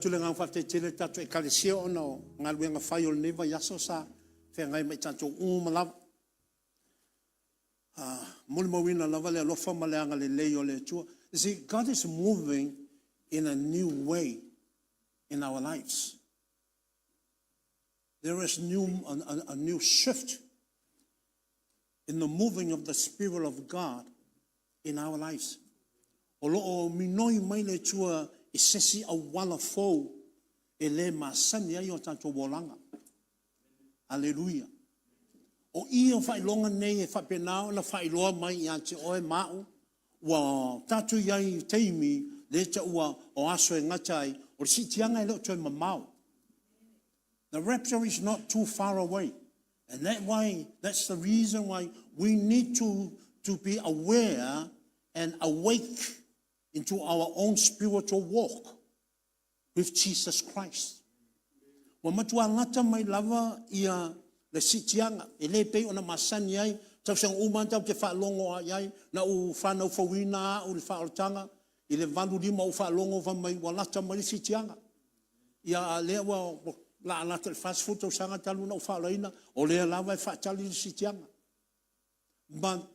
Tulengang fafte tele tatu e kalesia ono ngaluenga fayol neva yaso sa fe ngai mai tatu malav mulmawina lavale lofa maleanga le leyo le tua. You see, God is moving in a new way in our lives. There is a new shift in the moving of the Spirit of God in our lives. Olo minoi mai le tua e sesi a wala fou e le masani ai o tanto wolanga. Hallelujah. O ia fai longa nei e whapenao na fai loa mai i ante oe mau wa tatu iai teimi le ta ua o aso e ngatai o si tianga e leo toi mamau. The rapture is not too far away. And that's the reason why we need to be aware and awake into our own spiritual walk with Jesus Christ. Wa matua ngata mai lava ia le sitianga e le pe ona masani ai tau sang uman tau te whaalongo ai na u whanau whawina u le whaalotanga i le valu lima u whaalongo wa mai wa lata mai sitianga ia lea wa la alata le fast food tau sanga talu na u whaalaina o lea lava e whaatali le sitianga. But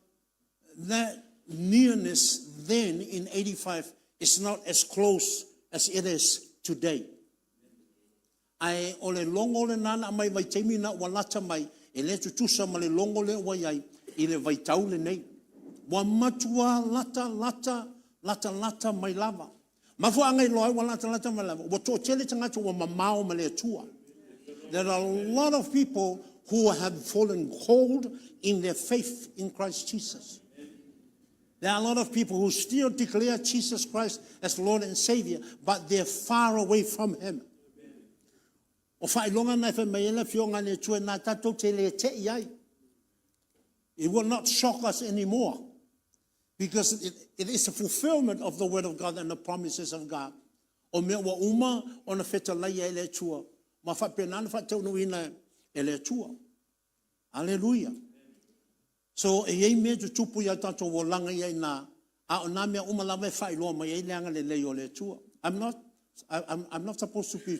that nearness then in 85 is not as close as it is today. Ai ole longo le nana mai vai teimi na walata mai e le tutusa ma le longo le wai i le vai tau le nei. Wa matua lata mai lava. Ma fu angai loai wa lata mai lava. Wa to tele tangata wa mamao ma le Atua. There are a lot of people who have fallen cold in their faith in Christ Jesus. There are a lot of people who still declare Jesus Christ as Lord and Savior, but they're far away from Him. O fai longa na fe maela fionga le tue na tato te le te iai. It will not shock us anymore because it is a fulfillment of the word of God and the promises of God. O mea wa uma o na feta lai e le tua. Ma fa penana fa tau nuina e le tua. Hallelujah. So e ei me tu tupu ya tato wo langa iai na a o na mea uma lava e fai loa mai e leanga le leo le tua. I'm not supposed to be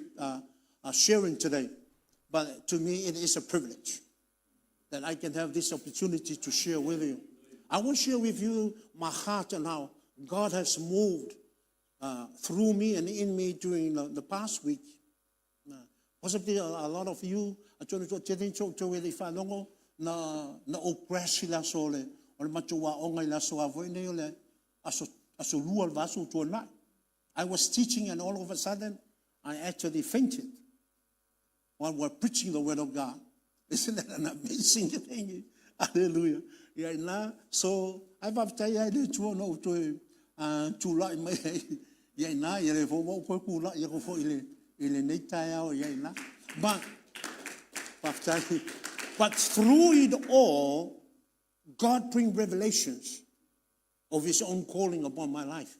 sharing today, but to me it is a privilege that I can have this opportunity to share with you. I will share with you my heart and how God has moved through me and in me during the past week. Possibly a lot of you na oppresi la sole o le matua o ngai la so avoid ne ole aso lua vaso to na. I was teaching and all of a sudden I actually fainted while we're preaching the word of God. Isn't that an amazing thing? Hallelujah. Yeah, na so I've after I did to no to like my yeah na ye le fo ko ku la ye ko fo ile nei tai o yeah na but through it all God bring revelations of His own calling upon my life.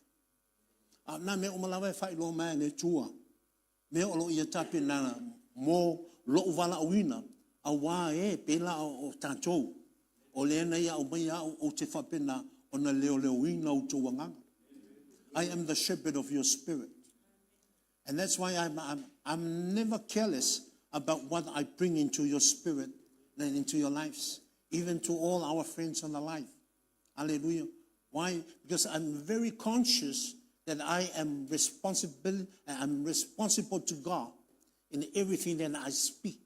Na me o malawa fa lo ma ne tua me o lo ia tape na mo lo vala wina a wa e pela o tanto o le na ia o mai o te fa pena o na leo wina o tuanga. I am the shepherd of your spirit, and that's why I'm never careless about what I bring into your spirit and into your lives, even to all our friends on the life. Hallelujah. Why? Because I'm very conscious that I am responsible to God in everything that I speak.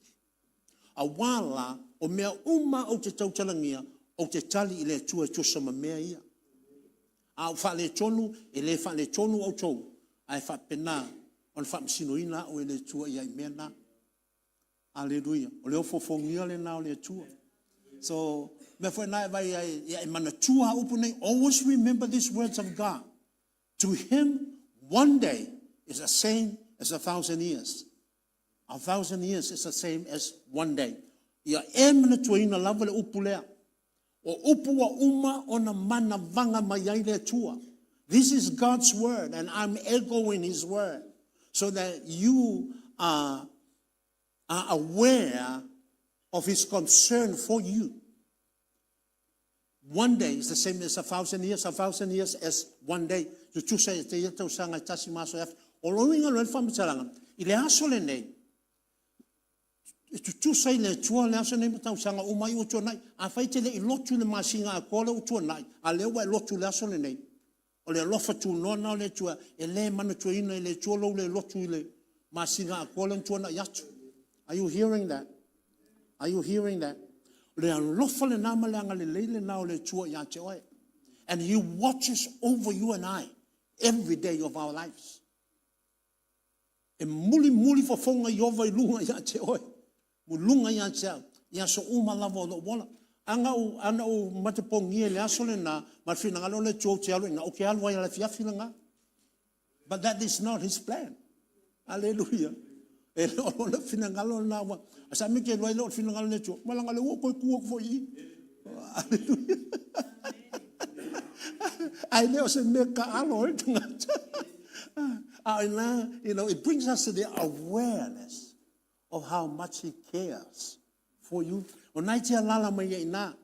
Awala o mea uma o te tautalangia o te tali I le tua sama mea ia. A fa le tonu e le fa le tonu o tou ai fa pena on fa msinoina o le tua ia mea na. Hallelujah. O leo fofongia le na o le tua. So me foi na vai ia mana tua upune. Always remember these words of God. To Him, one day is the same as 1,000 years. 1,000 years is the same as one day. Ia emna tuina lava le upulea. O upua uma ona mana vanga mai le tua. This is God's word, and I'm echoing His word, so that you are aware of His concern for you. One day is the same as 1,000 years. 1,000 years as one day. Tu say te yetau sanga tasi maso O loinga lo whamasaranga. I le aso le nei. E tu sai le tua le aso nei matau sanga o mai o tua nai. A whaite le I lotu le masinga a kore o tua nai. A lewa e lotu le aso le nei. O le lofa tu nona o le tua. E le mana tua ina I le tua lo le lotu I le masinga a kore o tua nai atu. Are you hearing that? Are you hearing that? Le lofa le nama le anga le leile na o le tua I ate oe. And he watches over you and I every day of our lives. E muli fafonga I ova I lunga I ate oe. Mulunga I ate au. Ia so uma lava o lo wala. Ana o matapongi le aso le na. Marfina ngalo le tua te alu. Nga oke alu ai le fiafila nga. But that is not his plan. Hallelujah. E lo le fina ngalo na wa. Asa me ke lo fina ngalo le tua. Malanga le wo ko ku fo I. Hallelujah. I know se MIKA alo you know, it brings us to the awareness of how much he cares for you. O nai tia lala mai ina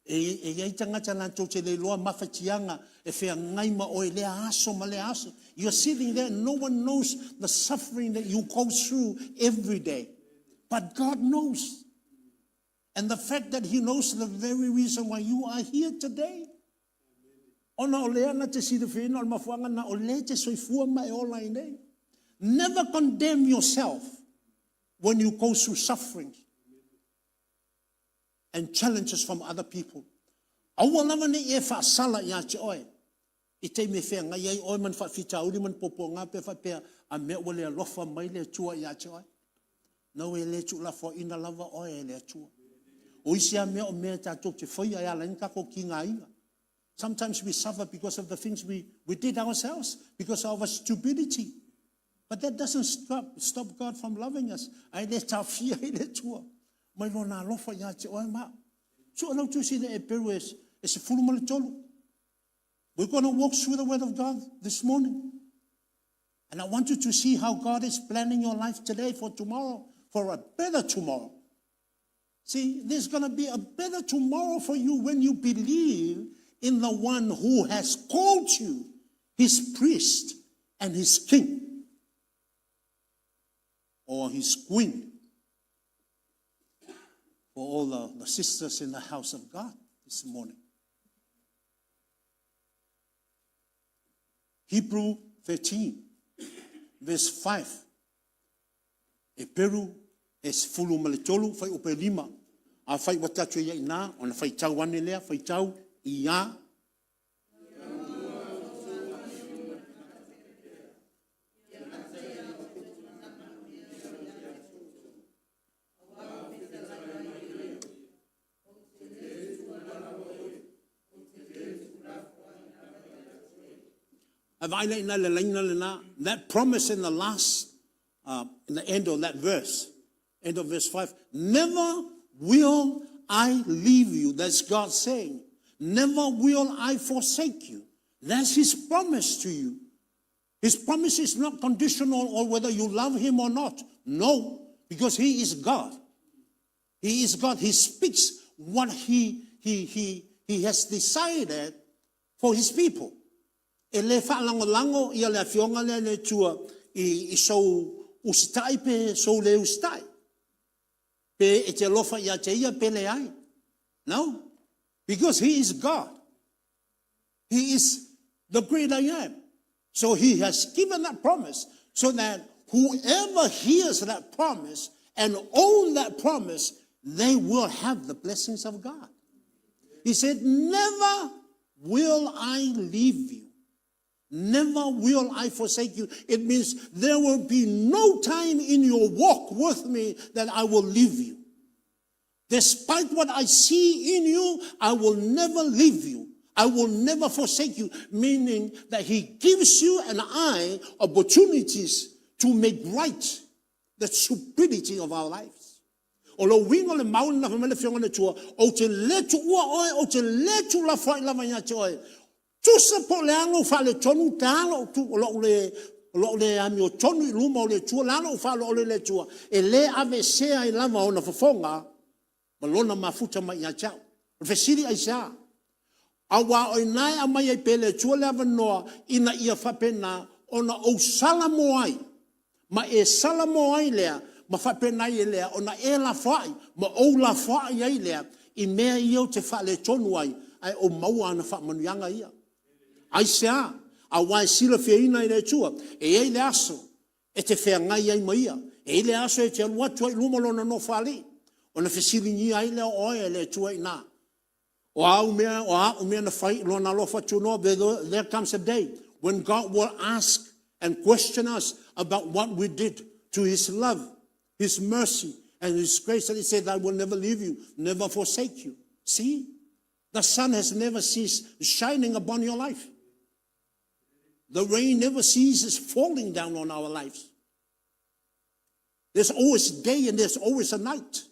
e ai tangata na toche le loa mafatianga e fea ngai ma o le aso ma le aso. You're sitting there, no one knows the suffering that you go through every day. But God knows. And the fact that he knows the very reason why you are here today. Ona o lea na te sida whina o mafuanga na o lea te soifua mai o lai nei. Never condemn yourself when you go through suffering and challenges from other people. Aua lava ne e whaasala I ate oe. I te me whea ngai ai oe man whawhita uri man popo ngā pe whapea a mea o lea lofa mai lea tua I ate oe. Nau e lea tu lafo ina lava oe e lea tua. O isi a mea o mea tātou te whai ai ala nkako ki ngā inga. Sometimes we suffer because of the things we did ourselves, because of our stupidity. But that doesn't stop God from loving us. Ai le tawhia I le tua. Mai lo nā lofa I ate oe ma. So anau tu sine e peru e se fuluma le tolu. We're going to walk through the word of God this morning. And I want you to see how God is planning your life today for tomorrow, for a better tomorrow. See, there's going to be a better tomorrow for you when you believe in the one who has called you his priest and his king or his queen. For all the sisters in the house of God this morning. Hebrew 13 verse 5. E peru es fulu maletolu fai upe lima. A fai watatu ia ina, ona fai tau ane lea, fai tau ia. That promise in the last, in the end of that verse, end of verse 5, never will I leave you. That's God saying. Never will I forsake you. That's his promise to you. His promise is not conditional on whether you love him or not. No, because he is God. He is God. He speaks what he has decided for his people. E le whaalango ia le fionga le tua I sou ustai pe sou le ustai. Pe e te lofa ia te ia pe le ai. No, because he is God. He is the great I am. So he has given that promise so that whoever hears that promise and own that promise, they will have the blessings of God. He said, never will I leave you. Never will I forsake you. It means there will be no time in your walk with me that I will leave you. Despite what I see in you, I will never leave you. I will never forsake you. Meaning that he gives you and I opportunities to make right the stupidity of our lives. Olo wingo le maun na famele fionga le tua, o te letu ua oe, o te letu la fai lava nya te oe. Tusa po le alo fa le tonu talo tu lo le ami o tonu I luma o le tua lalo fa lo le tua e le ave sea I lava ona fofonga malona mafuta mai ya chao fesiri ai sa awa o nai a mai pe le tua lava noa ina ia fa pena ona o salamo ai, ma e salamo ai lea, ma whapenai e lea, ona e la whai, ma o la whai ai lea, I mea iau te whale tonu ai o maua ana whamanuianga ia. Ai sea, a wai sila whiaina I le tua, e ei le aso, e te whea ngai ai maia, e ei le aso e te aluatua I lumalona no whale, ona whisili ni ai leo oe le tua ina. O au mea na whai, lona lofa tunoa, there comes a day when God will ask and question us about what we did to His love, His mercy, and His grace. And He said, I will never leave you, never forsake you. See, the sun has never ceased shining upon your life. The rain never ceases falling down on our lives. There's always day and there's always a night.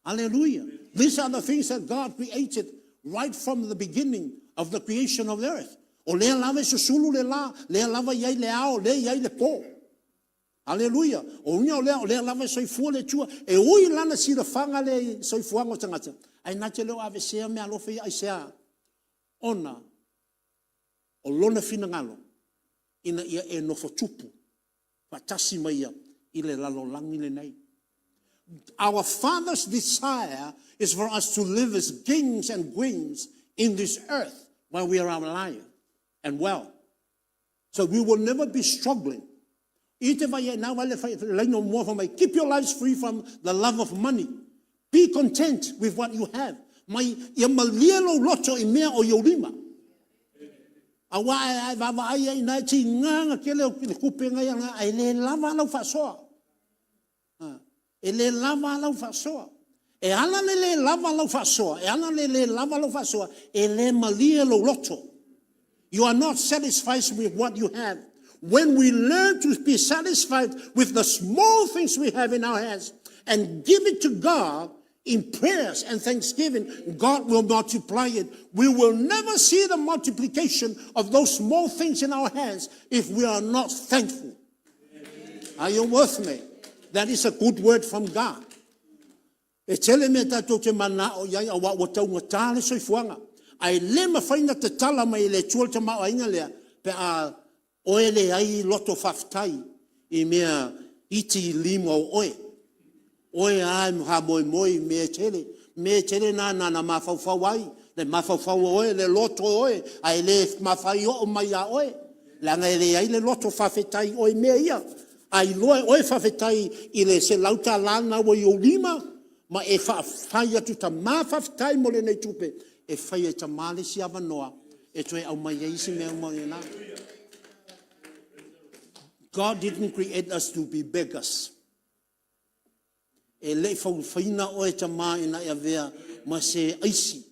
Hallelujah. These are the things that God created right from the beginning of the creation of the earth. O lea lava susulu le la, lea lava yai le ao, lea yai le po. Hallelujah. O unga o lea lava soifua le tua, e ui lana si le whanga le soifuanga o tangata. Ai nate leo ave sea mea lofa ia ai sea. Ona, o lona fina ngalo, ina ia e nofo tupu, patasi maia, I le lalo langi le nei. Our Father's desire is for us to live as kings and queens in this earth while we are alive and well. So we will never be struggling. Keep your lives free from the love of money. Be content with what you have. Ele lava lau fasoa. E ala le lava lau fasoa. E ala le lava lau fasoa. Ele malia lo loto. You are not satisfied with what you have. When we learn to be satisfied with the small things we have in our hands and give it to God in prayers and thanksgiving, God will multiply it. We will never see the multiplication of those small things in our hands if we are not thankful. Are you with me? That is a good word from God. E tele me tatou te mana o iai a wa tau ngata le soifuanga. Ai le mawhaina te tala mai le tuol te mao ainga lea, pe a oe le ai loto whaftai I mea iti lima o oe. Oe ai ha moi moi me tele na mawhauwhau ai, le mawhauwhau oe, le loto oe, ai le mawhai o mai a oe. Langa le ai le loto whawhetai oe mea ia. Ai loe oe whawhetai I le se lauta lana wa I o lima, ma e whawhai atu ta mawhawhetai mo le nei tupe, e whai e ta male si awanoa, e toi au mai eisi mea umai na. God didn't create us to be beggars. E le whawhaina oe ta maa ina ea vea, ma se aisi,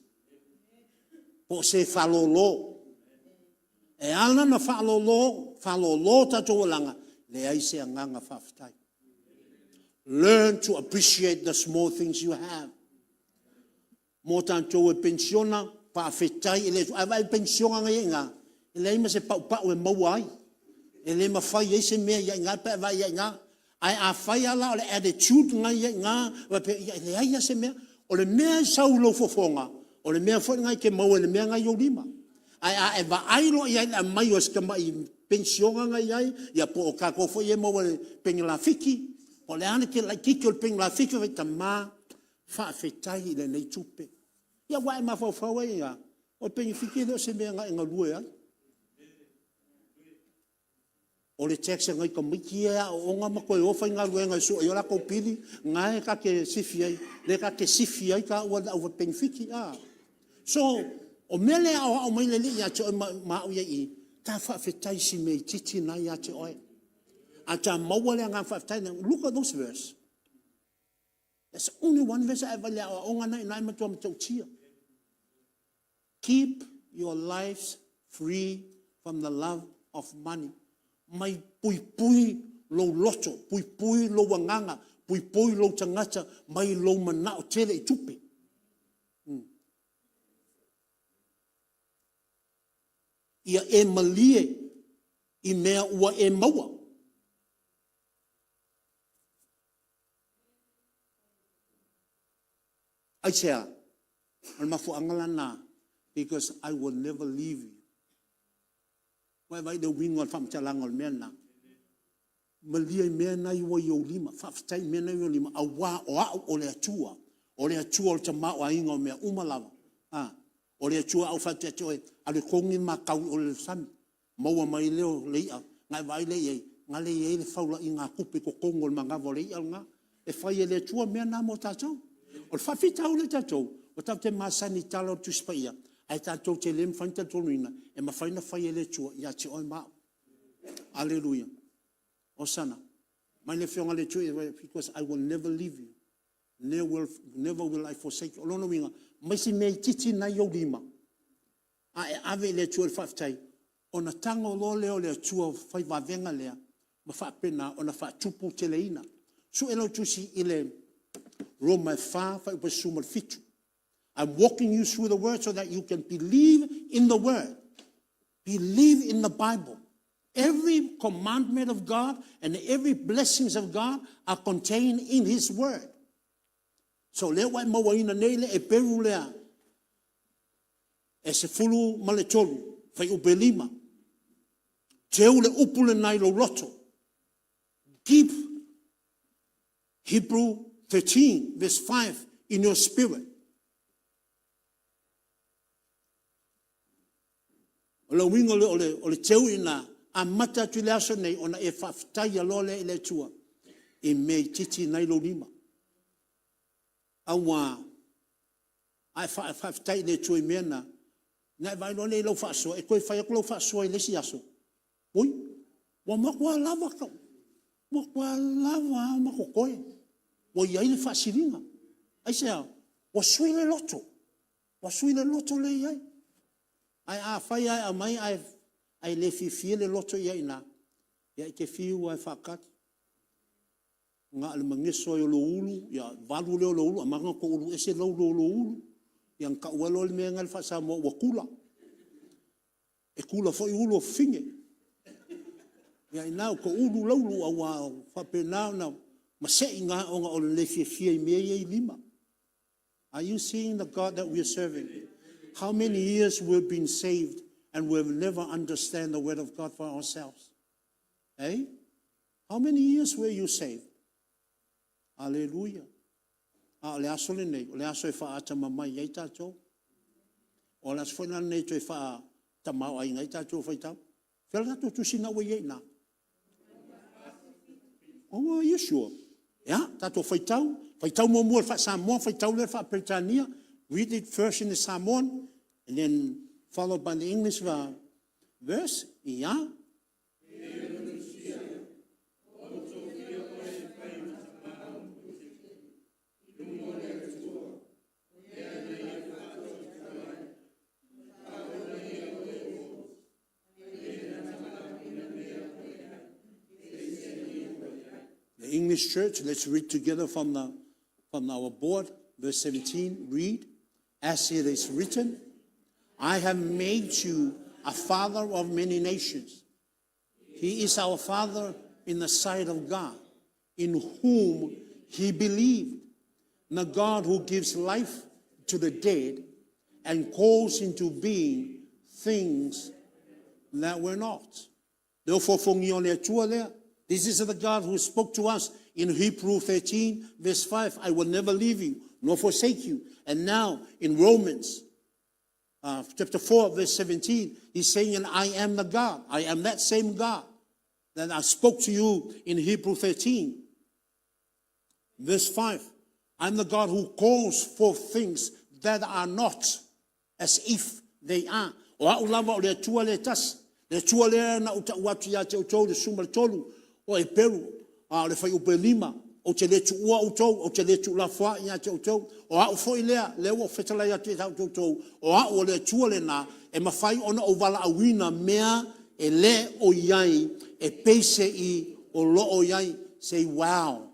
po se whalolo. E ala na whalolo tatou langa, learn to appreciate the small things you have. Mo tanto e pensiona pa fetai ele ai pensiona ngai nga. Ele ma se pa o mawai. Ele ma fai ese me ya nga pa vai ya nga. Ai a fai ala o le attitude ngai nga wa pe ele ai se me o le me sa ulo fofonga. O le me fo ngai ke mau le me ngai yo lima. Ai a va ai lo ya mai os ka mai pensiona ngai ai ya po ka ko fo ye mo pengla fiki o le ane ke la kiki o pengla fiki va tama fa fetai le nei tupe ya wa ma fo fo ya o pengla fiki le se me ngai ngalue ai o le tax ngai ko mikia o nga ma ko o fa ngalue ngai so yo la ko pili ngai ka ke sifi ai le ka ke sifi ai ka o pengla fiki so o mele o mai le ya cho ma o ye ta whawhetai si mei titi nai ate oe. A ta maua lea ngā whawhetai, look at those verses. There's only one verse I ever lea o onga nai matua matau tia. Keep your lives free from the love of money. Mai pui lo loto, pui lo wanganga, pui lo tangata, mai lo manao tele I tupe. Ia e malie I mea ua e maua. Ai sea, al mafu angala na, because I will never leave you. vai de wingo fam chalangal mena malia mena yo yo lima fa tai mena yo lima awa o le atua o 𝚘𝚘𝚎𝚘𝚘 o ingo me umalava o le atua au fa te toe ale kongin ma kau o le sam maua mai leo leia ngai vai le ye ngale ye le faula inga kupe ko kongol manga vole alnga e fai le atua mena mo tatou o fa fita o le tatou o tau masani talo tu spaia ai tatou te lem fanta tolina e mafaina fai le atua ia te oi ma hallelujah osana mai le fionga le atua because I will never leave you. Never will I forsake you. Olono winga, mai si mei titi na yo lima. Ave le tua whaftai. Ona tango lo leo le tua whai wavenga lea. Ma whapena ona whatupu te leina. So elo tusi ile Roma wha whai upasuma fitu. I'm walking you through the word so that you can believe in the word. Believe in the Bible. Every commandment of God and every blessings of God are contained in his word. So le wai mawaina nei le e peru lea e se fulu ma le tolu fai upe lima te ule upu le nai lo loto. Keep Hebrew 13 verse 5 in your spirit. O le wingo o le teu ina a mata tu le aso nei ona e whaftai alo le le tua e mei titi nai lo lima. Awa ai fa tai le tui mena na vai no le lo fa so e koi fa lo fa so le si aso oi wa ma kwa lava ka wa kwa lava ma ko koi wa ia le fa siringa ai se wa sui le loto le ai a fa ia mai ai le fi le loto ia ina ia ke fi wa fa ka nga le mangiso yo lo ulu ya valu le lo ulu amanga ko ulu ese lo ulu yang ka walo le menga fa sa mo wakula e kula fo ulu finge ya ina ko ulu lo ulu awa fa pena na ma se inga onga o le fi me ye lima. Are you seeing the God that we are serving? How many years we've been saved and we've never understand the word of God for ourselves? Eh? How many years were you saved? Hallelujah. Le aso le nei, le aso e wha ata mamai ai tātou. O le aso whaina nei toi wha tamau ai ngai tātou whaitau. Whiala tātou tusina ua iei nā. Oh, you sure? Yeah, tātou whaitau. Whaitau mua mua wha Samoa, whaitau le wha Britania. Read it first in the Samoan, and then followed by the English verse. Yeah. English church, let's read together from our board, verse 17. Read, as it is written, I have made you a father of many nations. He is our father in the sight of God, in whom he believed, the God who gives life to the dead and calls into being things that were not. Therefore, this is the God who spoke to us in Hebrew 13, verse 5. I will never leave you nor forsake you. And now in Romans chapter 4, verse 17, he's saying, and I am the God. I am that same God that I spoke to you in Hebrew 13. Verse 5, I'm the God who calls forth things that are not as if they are. O aulava o le tua le tas, le tua le na uta watu ya te utou le suma tolu. O e peru, le whai upe lima, o te letu ua utou, o te letu la wha ia te utou, o au fo i lea, leo whetala ia te tau utou, o au o le tua le na, e mawhai ona o wala awina mea, e le o iai, e peise I o lo o iai, say wow.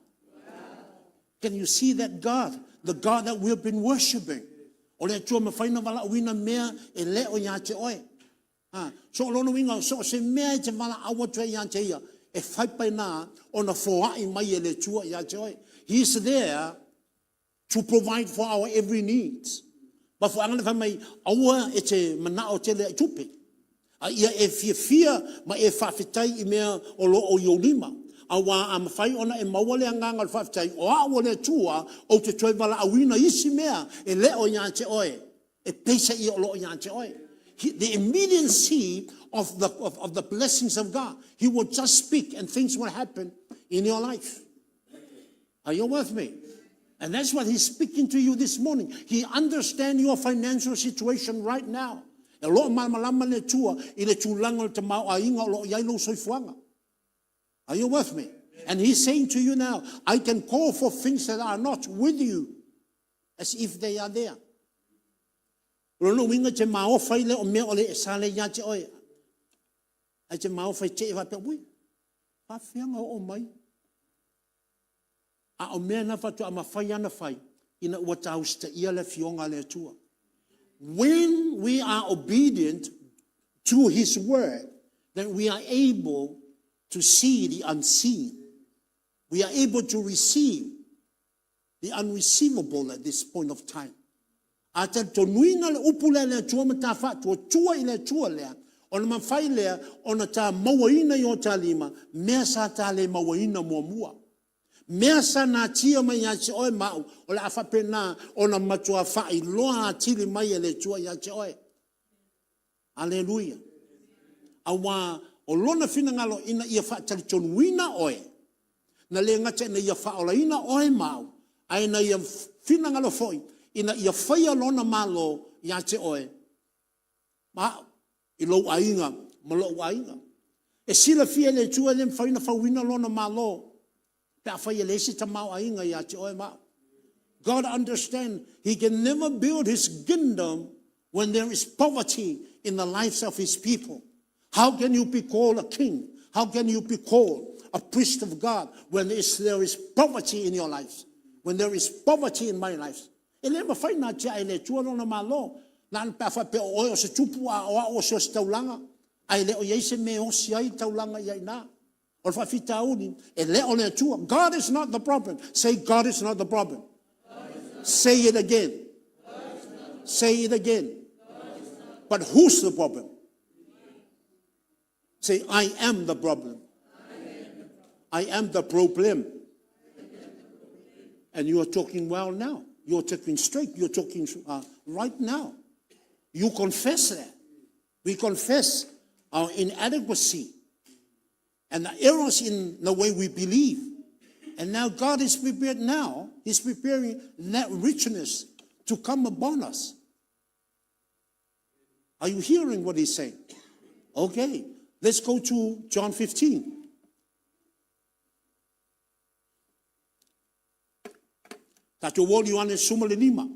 Can you see that God, the God that we've been worshiping? O le tua mawhai na wala awina mea, e le o ia te oe. So lono winga, so se mea te wala awa tua ia te ia, e whaipai nā, ona foai mai e le tua ia te oe. He's there to provide for our every needs. But for angana whamai, aua e te mana o te le tupe. Ia e fia ma e whawhitai I mea o lo o Iolima. Awa am whai ona e mawale anganga le whawhitai. O a o le tua o te toi wala awina isi mea e le o nyanche oe. E peisa I o lo o nyanche oe. The immediacy of the blessings of God. He will just speak and things will happen in your life. Are you with me? And that's what he's speaking to you this morning. He understands your financial situation right now. E lo malama le tua I le tūlanga te mau ainga lo yailo soifuanga. Are you with me? And he's saying to you now, I can call for things that are not with you as if they are there. Rono winga te mau fai le o mea o le esale ya te oe. Ai te mau fai te wa pe ui. Pa fianga o mai. A o mea na fatu ama fai ana fai ina ua tausta ia le fionga le tua. When we are obedient to his word, then we are able to see the unseen. We are able to receive the unreceivable at this point of time. Ata tonuina le upule le tua matafa tua I le tua lea. Ona mawhai lea, ona ta mawaina I o ta lima, mea sa ta le mawaina mua. Mea sa na tia mai ya te oe mau, o le awhape na, ona matua whai loa atili mai e le tua ya te oe. Aleluia. Awa, o lona whina ngalo ina ia whaatali tonu wina oe. Na le ngata ina ia whaola ina oe mau, ai na ia whina ngalo foi, ina ia whaia lona malo ya te oe. Mau. I lo ainga, ma lo ainga. E sila fia le tua le mwhaina whawina lona malo. Pea whaia le si ta mau ainga ia te oe mau. God understands he can never build his kingdom when there is poverty in the lives of his people. How can you be called a king? How can you be called a priest of God when there is poverty in your lives? When there is poverty in my life? E le mawhaina tia e le tua lona malo. Nan pa fa pe o se tupu a o se taulanga ai le o yeise me o si ai taulanga ia na o fa fita uni e le o le tua. God is not the problem. Say God is not the problem. Say it again. Say it again. But who's the problem? Say I am the problem. I am the problem. And you are talking well now. You're talking straight. You're talking right now. You confess that. We confess our inadequacy and the errors in the way we believe. And now God is prepared now. He's preparing that richness to come upon us. Are you hearing what he's saying? Okay. Let's go to John 15. Tato woli wane suma le lima.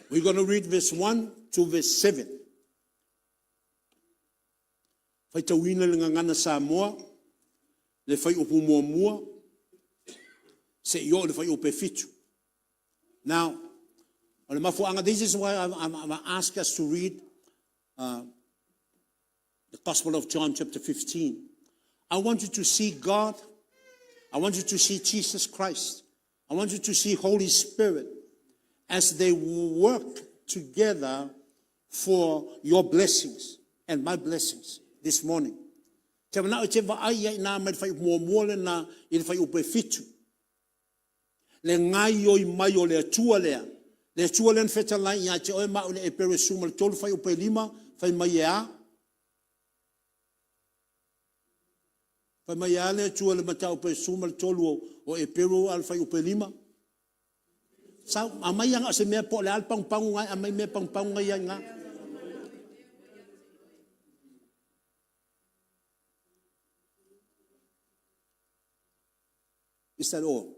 We're going to read verse 1 to verse 7. Fai tawina le ngangana sa moa, le fai upu mua, se yo le fai upe fitu. Now, this is why I'm asked us to read the Gospel of John chapter 15. I want you to see God. I want you to see Jesus Christ. I want you to see Holy Spirit as they work together for your blessings and my blessings this morning. Le ngai oi mai o le atua lea. Le atua lea feta lai ia te oe mao le e pere suma le tolu fai upe lima, fai mai ea. Fai mai ea le atua le mata upe suma le tolu o e peru al fai upe lima. Sao, a mai anga se mea po le al pang pang ngai, a mai mea pang pang ngai nga. Is that all?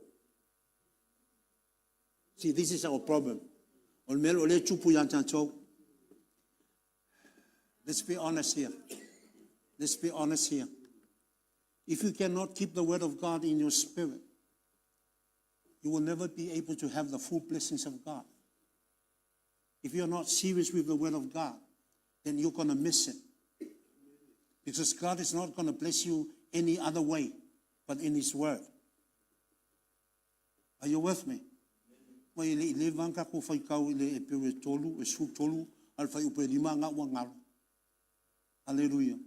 See, this is our problem. Let's be honest here. Let's be honest here. If you cannot keep the word of God in your spirit, you will never be able to have the full blessings of God. If you're not serious with the word of God, then you're going to miss it. Because God is not going to bless you any other way but in his word. Are you with me? Mai le vanga ko fai kau le e pere tolu, e su tolu, al fai upe lima nga wangalo. Hallelujah.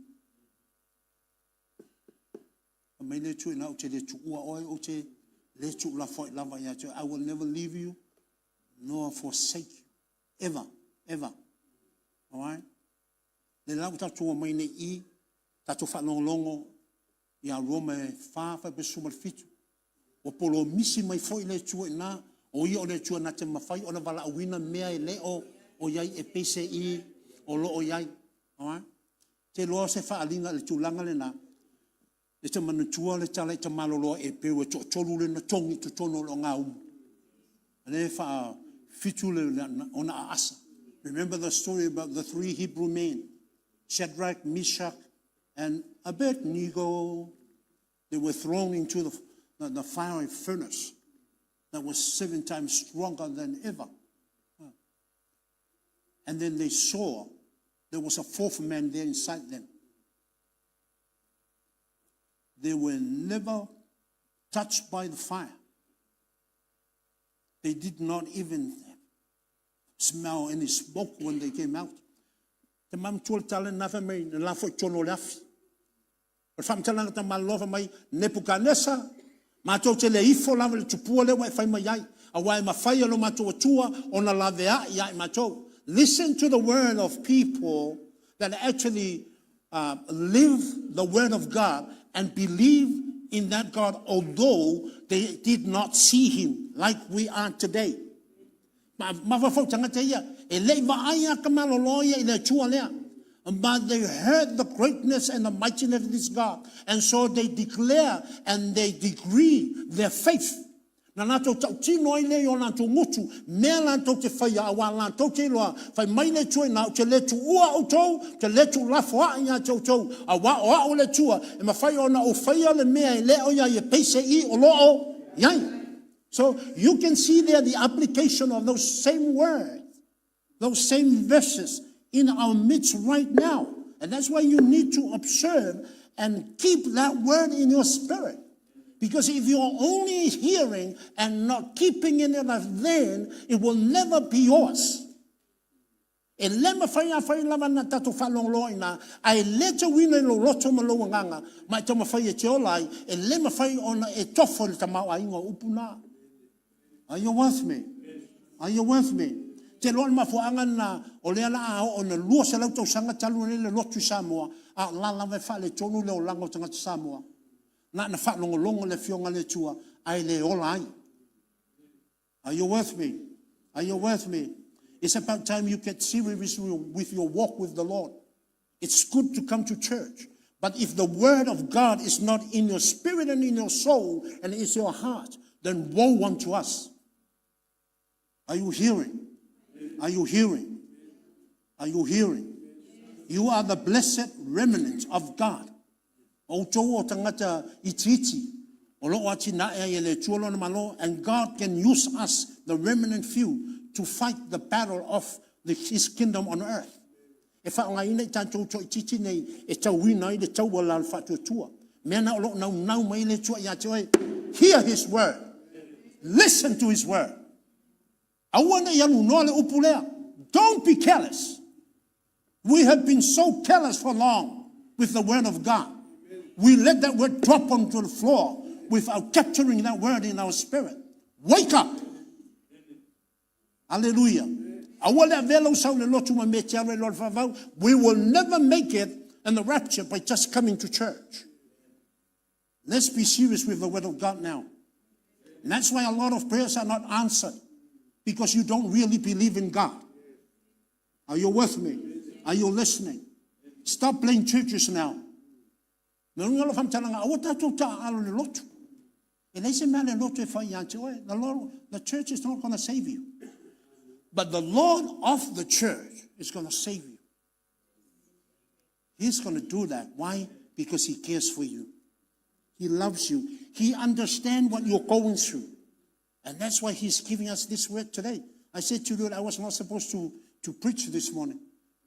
Mai le tu na o te le tu ua oi o te le tu la foi lava ya te. I will never leave you nor forsake you. Ever, ever. All right? Le lau tatu o mai ne I, tatu whanongongo, ia Roma e whawha pe sumal fitu. O polo misi mai foi le tu e na, o ia o le tu na te mawhai, o na wala awina mea e leo, o iai e pese I, o lo o iai. All right? Te loa se whaalinga le tūlanga le na, le te manutua le tala i te maloloa e peu e tolu le na tongi tu tono lo ngā umu. Le wha fitu le ona asa. Remember the story about the 3 Hebrew men, Shadrach, Meshach, and Abednego. They were thrown into the fiery furnace that was 7 times stronger than ever. And then they saw there was a 4th man there inside them. They were never touched by the fire. They did not even smell any smoke when they came out. Te mam tuol tala nafa mai na lafo chono lafi. O fam tala ta malova mai Nebuchadnezzar. Ma to te le ifo lava le tupua le wa fai mai ai. A wai ma fai lo ma to tua ona lavea ia ma to. Listen to the word of people that actually live the word of God and believe in that God, although they did not see him like we are today. But they heard the greatness and the mightiness of this God, and so they declare and they decree their faith. Na nato tino ile yo na to mutu me lan to te fai awa lan to te loa fai mai le tu na te le tu ua o to te le tu la foa nya to awa o le tua e ma fai ona o fai le me le o ya ye pese I o lo o yai. So you can see there the application of those same words, those same verses in our midst right now, and that's why you need to observe and keep that word in your spirit. Because if you're only hearing and not keeping in it, then it will never be yours. E lema whaia whai lava na tato whalong loa ina, ai leta wina lo roto ma loa nganga, mai tama whaia te olai, e lema whai ona e tofo le tamau a ingo upuna. Are you with me? Are you with me? Te loa ma fuanga na o lea la a o na lua se lau tau sanga talu le lotu Samoa, a la lava whale tonu le o lango tangata Samoa. Na whakalongolongo le fionga le tua, ai le ola ai. Are you with me? Are you with me? It's about time you get serious with your walk with the Lord. It's good to come to church. But if the word of God is not in your spirit and in your soul and in your heart, then woe unto us. Are you hearing? Are you hearing? Are you hearing? You are the blessed remnant of God. O tau o tangata itiiti, o loo ati na e le tuolo na malo, and God can use us, the remnant few, to fight the battle of his kingdom on earth. E whaonga ina I tātou to itiiti nei, e tau wina I le tau wala al whatu tua. Mea na o loo nau mai le tua ia te oi, hear his word. Listen to his word. Awana yanu noa le upulea. Don't be careless. We have been so careless for long with the word of God. We let that word drop onto the floor without capturing that word in our spirit. Wake up. Hallelujah. We will never make it in the rapture by just coming to church. Let's be serious with the word of God now. And that's why a lot of prayers are not answered, because you don't really believe in God. Are you with me? Are you listening? Stop playing churches now. The church is not going to save you. But the Lord of the church is going to save you. He's going to do that. Why? Because he cares for you. He loves you. He understands what you're going through. And that's why he's giving us this word today. I said to you that I was not supposed to preach this morning.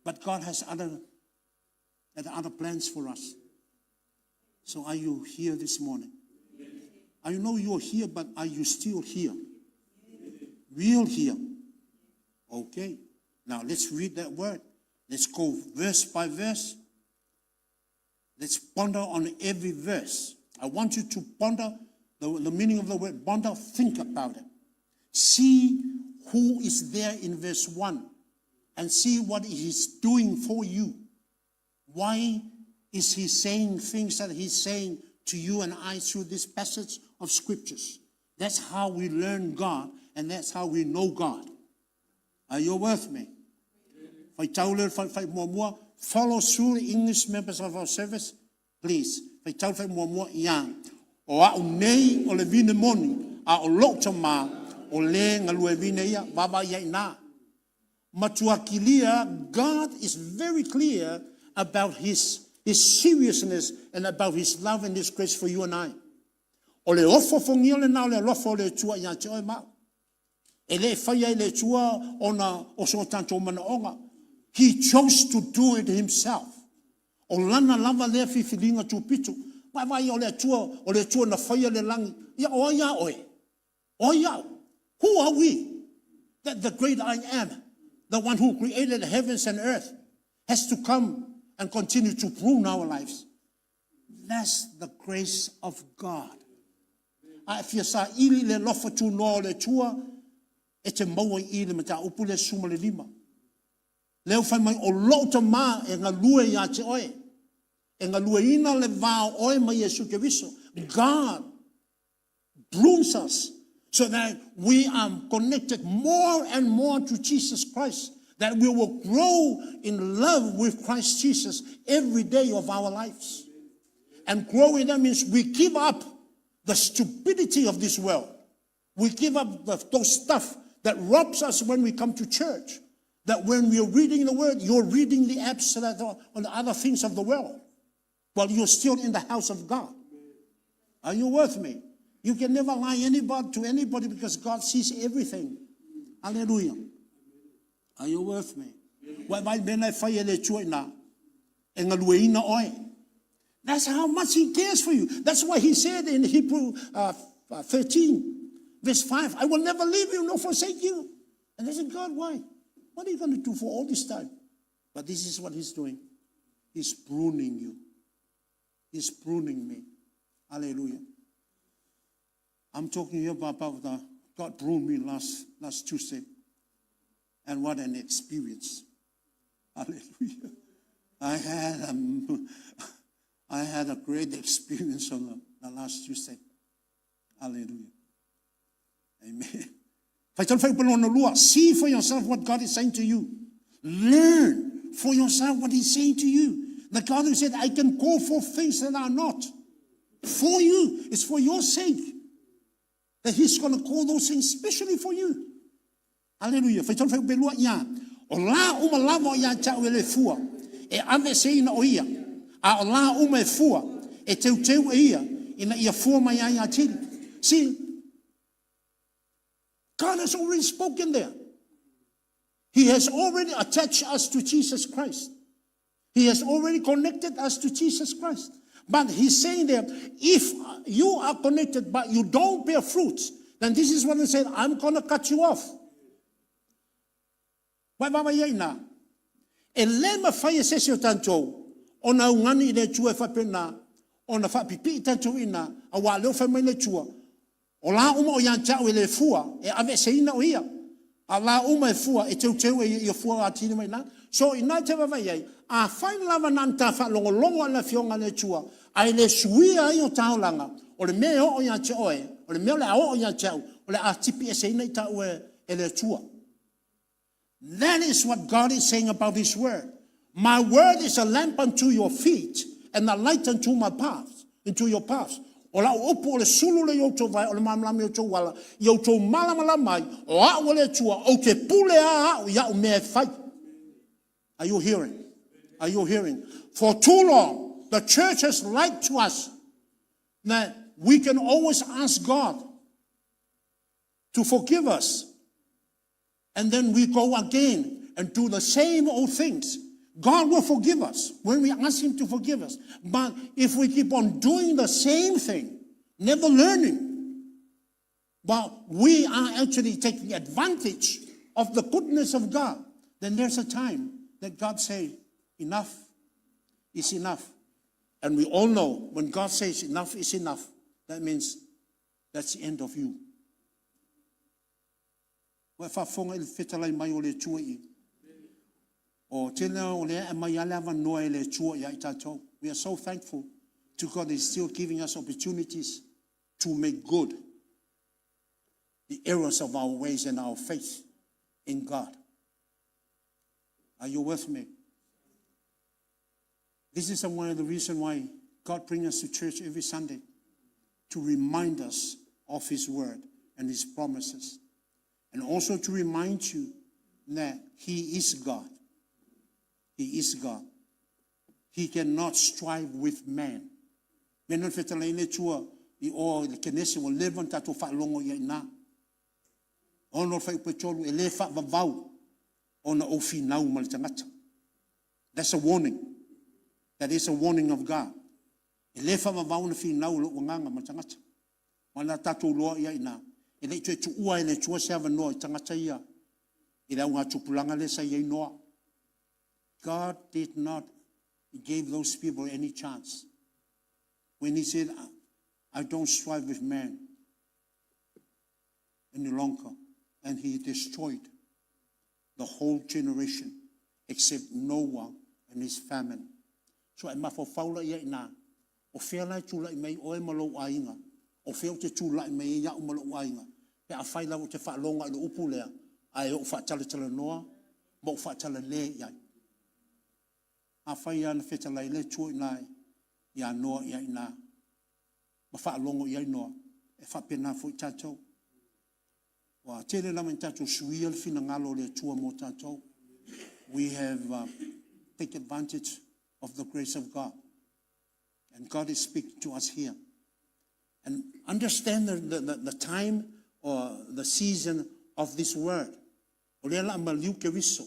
But God has other plans for us. So are you here this morning? I know you're here, but are you still here? Real here. Okay. Now let's read that word. Let's go verse by verse. Let's ponder on every verse. I want you to ponder the meaning of the word ponder. Think about it. See who is there in verse 1 and see what he's doing for you. Why is he saying things that he's saying to you and I through this passage of scriptures? That's how we learn God, and that's how we know God. Are you with me? Follow through the English members of our service, please. God is very clear about his seriousness and about his love and his grace for you and I. He chose to do it himself. Who are we? That the great I am, the one who created the heavens and earth, has to come and continue to prune our lives. That's the grace of God. If you say, "Ili le lofa tu no le tua," it's a maua ili mata upule suma le lima. Leo fai mai o lota ma e ngalue ya te oe. E ngalue ina le vao oe mai Yesu Keriso. God prunes us so that we are connected more and more to Jesus Christ, that we will grow in love with Christ Jesus every day of our lives. And growing that means we give up the stupidity of this world. We give up those stuff that robs us when we come to church. That when we are reading the word, you're reading the abstract or the other things of the world, while you're still in the house of God. Are you with me? You can never lie to anybody because God sees everything. Hallelujah. Are you with me? That's how much he cares for you. That's why he said in Hebrew 13, verse 5, I will never leave you nor forsake you. And they said, God, why? What are you going to do for all this time? But this is what he's doing. He's pruning you. He's pruning me. Hallelujah. I'm talking here about God pruned me last Tuesday. And what an experience. Hallelujah. I had a great experience on the last Tuesday. Hallelujah. Amen. See for yourself what God is saying to you. Learn for yourself what he's saying to you. The God who said, I can call for things that are not. For you. It's for your sake. That he's going to call those things especially for you. Hallelujah. Ola uma lava ya chau ele fua. E ave sei na oia. A ola uma e fua. E teu ia. Ina ia fua mai ya tiri. See, God has already spoken there. He has already attached us to Jesus Christ. He has already connected us to Jesus Christ. But he's saying there, if you are connected but you don't bear fruits, then this is what he said, I'm going to cut you off. Wai mama yai na. E lema fai sesi o tantou. Ona ungani le tua fa pena. Ona fa pipi tantou ina. Awa leo fa mai le tua. Ola uma o yan chau ele fua. E ave seina o ia. Ala uma e fua. E teu e fua atini mai na. So ina te vai yai. A fai lava nanta fa longo ala fionga le tua. Ai le suia ai o taulanga. O le mea o yan chau e. O le mea le o yan chau. O le a tipi e seina i tau e le tua. That is what God is saying about his word. My word is a lamp unto your feet and a light unto my paths, into your paths. Ola opo le sulu le yoto vai o le mamlami yoto wala yoto malamala mai o a wale tua o te pule a ya o me fai. Are you hearing? Are you hearing? For too long, the church has lied to us that we can always ask God to forgive us. And then we go again and do the same old things. God will forgive us when we ask him to forgive us. But if we keep on doing the same thing, never learning, but we are actually taking advantage of the goodness of God, then there's a time that God says, enough is enough. And we all know when God says enough is enough, that means that's the end of you. We are so thankful to God that He's still giving us opportunities to make good the errors of our ways and our faith in God. Are you with me? This is one of the reasons why God brings us to church every Sunday, to remind us of His word and His promises. And also to remind you that He is God. He is God. He cannot strive with man. Menon fetalaine chua I o le kenesi o levan tato fa longo ia ina. Ono fa ipecholu ele fa vavau ona ofi nau mal tangata. That's a warning. That is a warning of God. Ele fa vavau na fi nau lo nganga mal tangata. Mana tato lo ia ina. Ele tue tu ua ele chua seva no tangata ia. Ila unga tupulanga le sa ia noa. God did not give those people any chance. When He said, I don't strive with man any longer. And He destroyed the whole generation except Noah and his family. So I mafo faula ia ina. O fea lai tula I mei oe malo ainga. O fea te tula I mei ia umalo ainga. Pe a whaila o te whaalonga I lo upu lea. Ai o whaatala noa. Mo whaatala le iai. A whaia na whetala I le tua inai. Ia noa ia ina. Ma whaalongo ia noa. E whapena fo I tātou. Wa tere lama I tātou suia le fina ngalo le tua mo tātou. We have taken advantage of the grace of God. And God is speaking to us here. And understand the time or the season of this word. O lea la maliu ke wiso.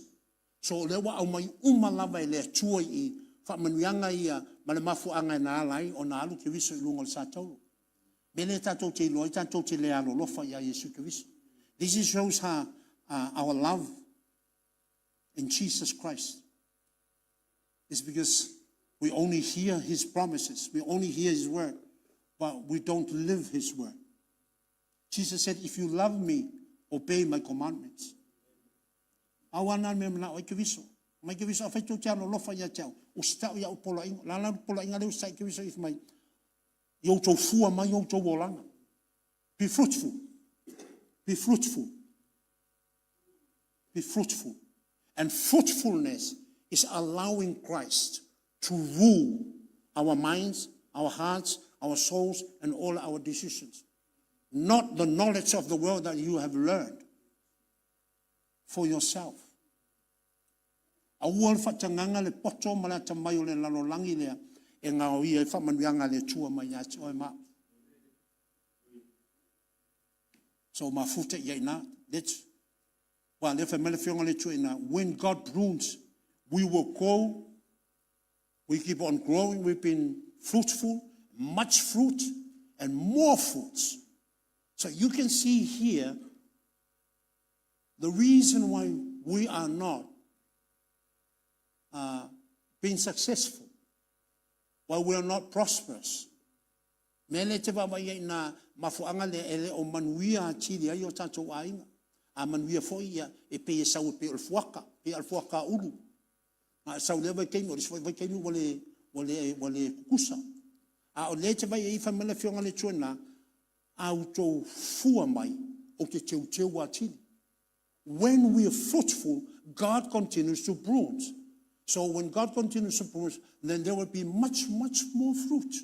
So o lea wa au mai umalava I lea tua I whamanuanga ia ma le mafu anga na alai o na alu ke wiso I lunga le sātou. Mele tātou te iloi, tātou te lea lo lofa ia Yesu ke wiso. This shows our love in Jesus Christ. It's because we only hear His promises. We only hear His word. But we don't live His word. Jesus said, if you love me, obey my commandments. Awana me na o ke wiso. Mai ke wiso afai tu tiano lofa ia tau. Usta ia upola inga. Lala upola inga leu sai ke wiso if mai. Yo to fua mai yo to bolanga. Be fruitful. Be fruitful. Be fruitful. And fruitfulness is allowing Christ to rule our minds, our hearts, our souls, and all our decisions. Not the knowledge of the world that you have learned for yourself. Awal fatanganga le poto malata mayo le lalolangi le e ngao ia e whamanuanga le tua mai ati oe ma. So mafuta ia ina, that's why le whamele whionga le tua ina. When God prunes, we will grow. We keep on growing. We've been fruitful, much fruit, and more fruits. So you can see here the reason why we are not being successful, why we are not prosperous. Mele te baba ia na mafuanga le ele o manuia tili ai o tatou ainga. A manuia fo ia e pe e sau pe alfuaka ulu. A sau lewa kei mo vai kei mo wale kusa. A o le te vai e whamele whionga le tuana au tō fua mai o te teu atili. When we are fruitful, God continues to prune. So when God continues to prune, then there will be much, much more fruit.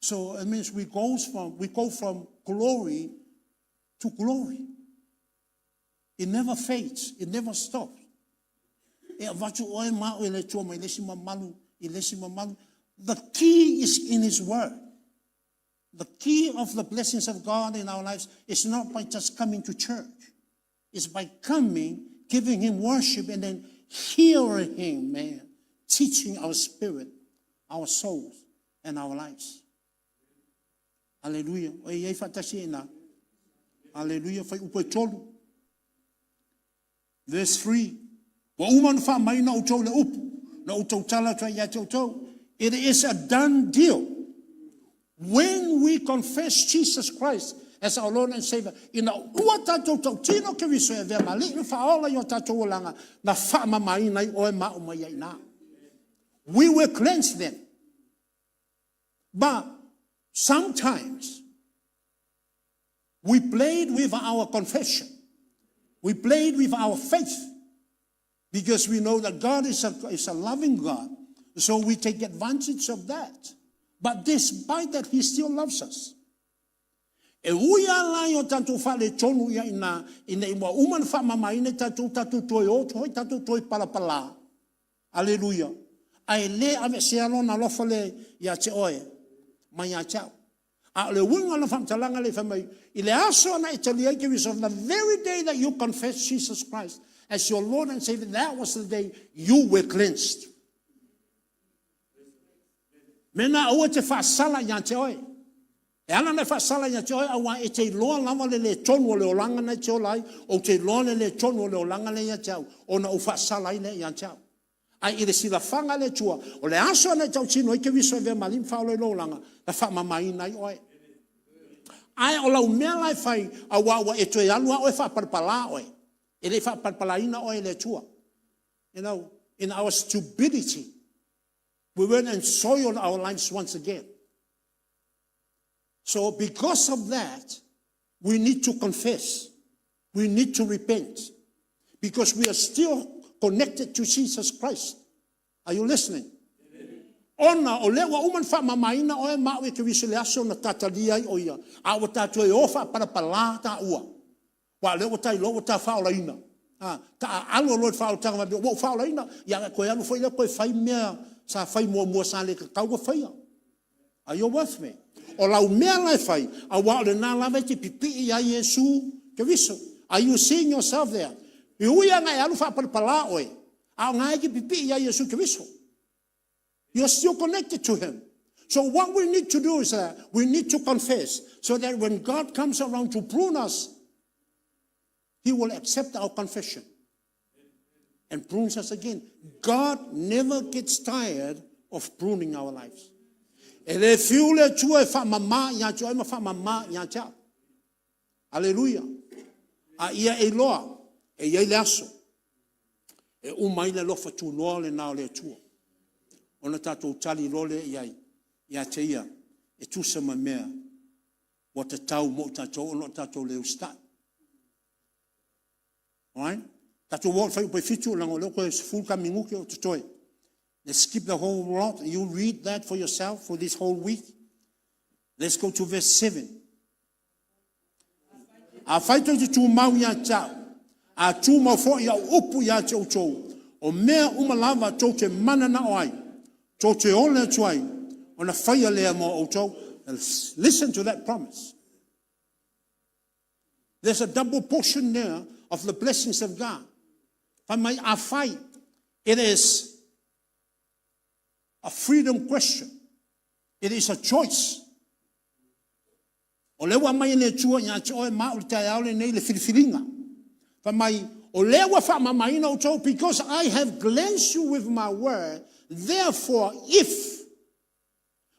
So it means we go from glory to glory. It never fades. It never stops. The key is in His word. The key of the blessings of God in our lives is not by just coming to church. It's by coming, giving Him worship, and then hearing Him, man, teaching our spirit, our souls, and our lives. Hallelujah. Hallelujah. Fai upo tolu. Verse 3. Wa uman fa mai na utou le upu. Na utou tala tua ia tau. It is a done deal. When we confess Jesus Christ as our Lord and Savior, ina ua tatou tau tino ke viso e vea mali, ina whaola yo tatou olanga, na whaama mai nai oe mao mai ina. We will cleanse them. But sometimes we played with our confession. We played with our faith because we know that God is a loving God. So we take advantage of that. But despite that, He still loves us. E uia lai o tatou whale tonu ia ina ima uman whamama ina tatou toi o toi tatou toi palapala. Alleluia. Ai le ave se alona lofa le ia te oe. Mai a chao. A le wunga na whamtalanga le whamai. I le aso na italia ke viso the very day that you confess Jesus Christ as your Lord and Savior, that was the day you were cleansed. Mena aua te whaasala ia te oe. E ana ne whaasala ia te oe awa e te loa lama le tonu o le olanga na te olai, o te loa le tonu o le olanga le ia te au, o na u whaasala i le ia te au. Ai i le sila whanga le tua, o le aso ane tau tino i ke viso e vea malim whao le olanga, na whamamai nai oe. Ai o lau mea lai whai, awa e toe alua oe whaparpala oe. E le whaparpala ina oe le tua. You know, in our stupidity, we went and soiled our lives once again. So because of that, we need to confess. We need to repent. Because we are still connected to Jesus Christ. Are you listening? Ona o lewa uman wha mamaina o e mau e ke wisile aso na tatalia i oia. A o tatua e ofa para pala ta ua. Wa lewa tai lo ta whaola ina. Ta alo lo whaola tanga ma wo whaola ina. Ia koe anu foi le koe whai mea sa whai mua sa le ka kaua whaia. Are you with me? O lau mea lai whai, a wa le nā lawe te pipi i a Yesu ke wiso. Are you seeing yourself there? I uia ngai alu wha parapala oe. A ngai ki pipi i a Yesu ke wiso. You're still connected to Him. So what we need to do is that we need to confess so that when God comes around to prune us, He will accept our confession and prunes us again. God never gets tired of pruning our lives. Ele fiule tua e wha mama ia tua e ma wha mama ia tia. Alleluia. A ia e loa, e ia le aso. E umai le lofa tu noa le nao le tua. Ona tatou tali role ia te ia. E tu sama mea. Wa te tau mo tatou, ono tatou le ustai. Alright? Tatou wot whai upai fitu lango leo koe full kaminguke o tutoi. Let's skip the whole lot. You read that for yourself for this whole week. Let's go to verse 7. A whaito te tū mau ia tau. A tū mau fo ia upu ia te utou. O mea umalava tō te mana na oai. Tō te ole tuai. O na whaia lea mo utou. Listen to that promise. There's a double portion there of the blessings of God. Whamai a whai. It is a freedom question. It is a choice. O lewa mai ne tua ia te oe ma o te aole nei le whiriwhiringa. Whamai, o lewa wha mamai na utou, because I have cleansed you with my word, therefore if,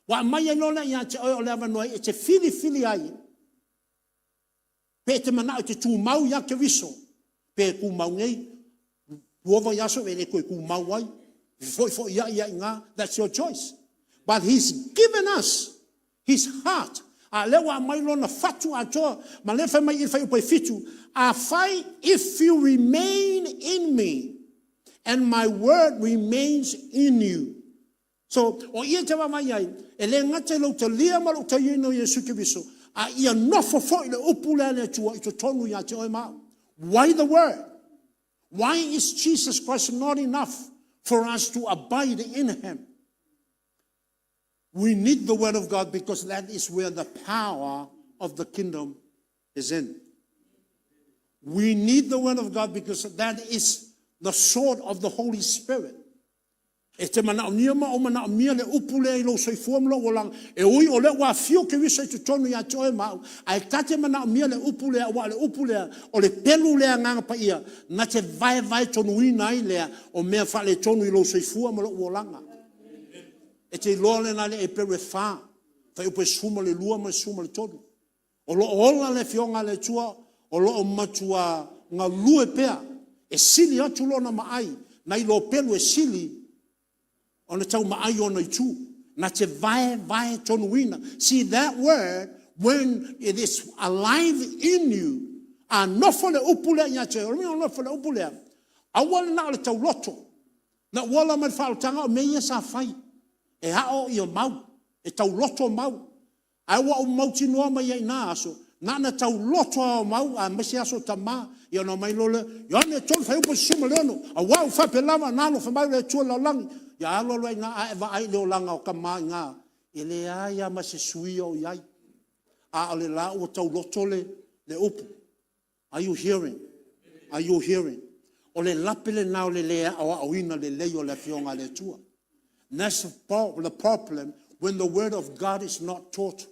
wa mai anona ia te oe o lewa noi, e te whiriwhiri ai, pe te mana o te tū mau ia ke wiso, pe ku mau nei, uova yaso e le koe ku mau ai, that's your choice. But He's given us His heart. A lewa mai lona fatu atoa, ma le fai mai il fai upai fitu. A fai, if you remain in me, and my word remains in you. So, o ia te wa mai ai, e le ngate lau te lia ma lau te ino Yesu ke viso, a ia nofo fo i le upu le ne tua i te tonu ia te oi mao. Why the word? Why is Jesus Christ not enough for us to abide in Him? We need the word of God because that is where the power of the kingdom is in. We need the word of God because that is the sword of the Holy Spirit E te mana o niama o mana o mia le upule I lo soifua mlo o lang. E ui o le wa fio ke wisa tu tonu ya toe mau. Ai tate mana o mia le upule wa le upule o le pelu le nganga pa ia. Na te vai tonu ina I lea o mea fa le tonu I lo soifua mlo o langa. E te loa na le e pewe fa. Fa upe suma le lua ma suma le tonu. O lo ola le fionga le tua o lo o matua nga lue pea. E sili atu lo na maai. Na I lo pelu e sili on the tau maai ona I tu. Na te vai tonuina. See that word, when it is alive in you, a nofo le upule ia te, o nofo le upule. Awala na le tau loto. Na wala man whaotanga o meia sa fai. E hao I o mau. E tau loto mau. Ai wa o mau tinoa mai ai nā aso. Nana tau loto o mau, a mesi aso tama. Ia no mai lole. Ia ne tolu fai upo suma leono. A wau whape lama nalo whamau le tua laulangi. Ya alo lo nga a va ai le langa o kama nga ele ai ma se sui o yai a le la o tau lotole le upu. Are you hearing? Are you hearing? O le lapele na o le le o ina le le o le fionga le tua. That's the problem when the word of God is not taught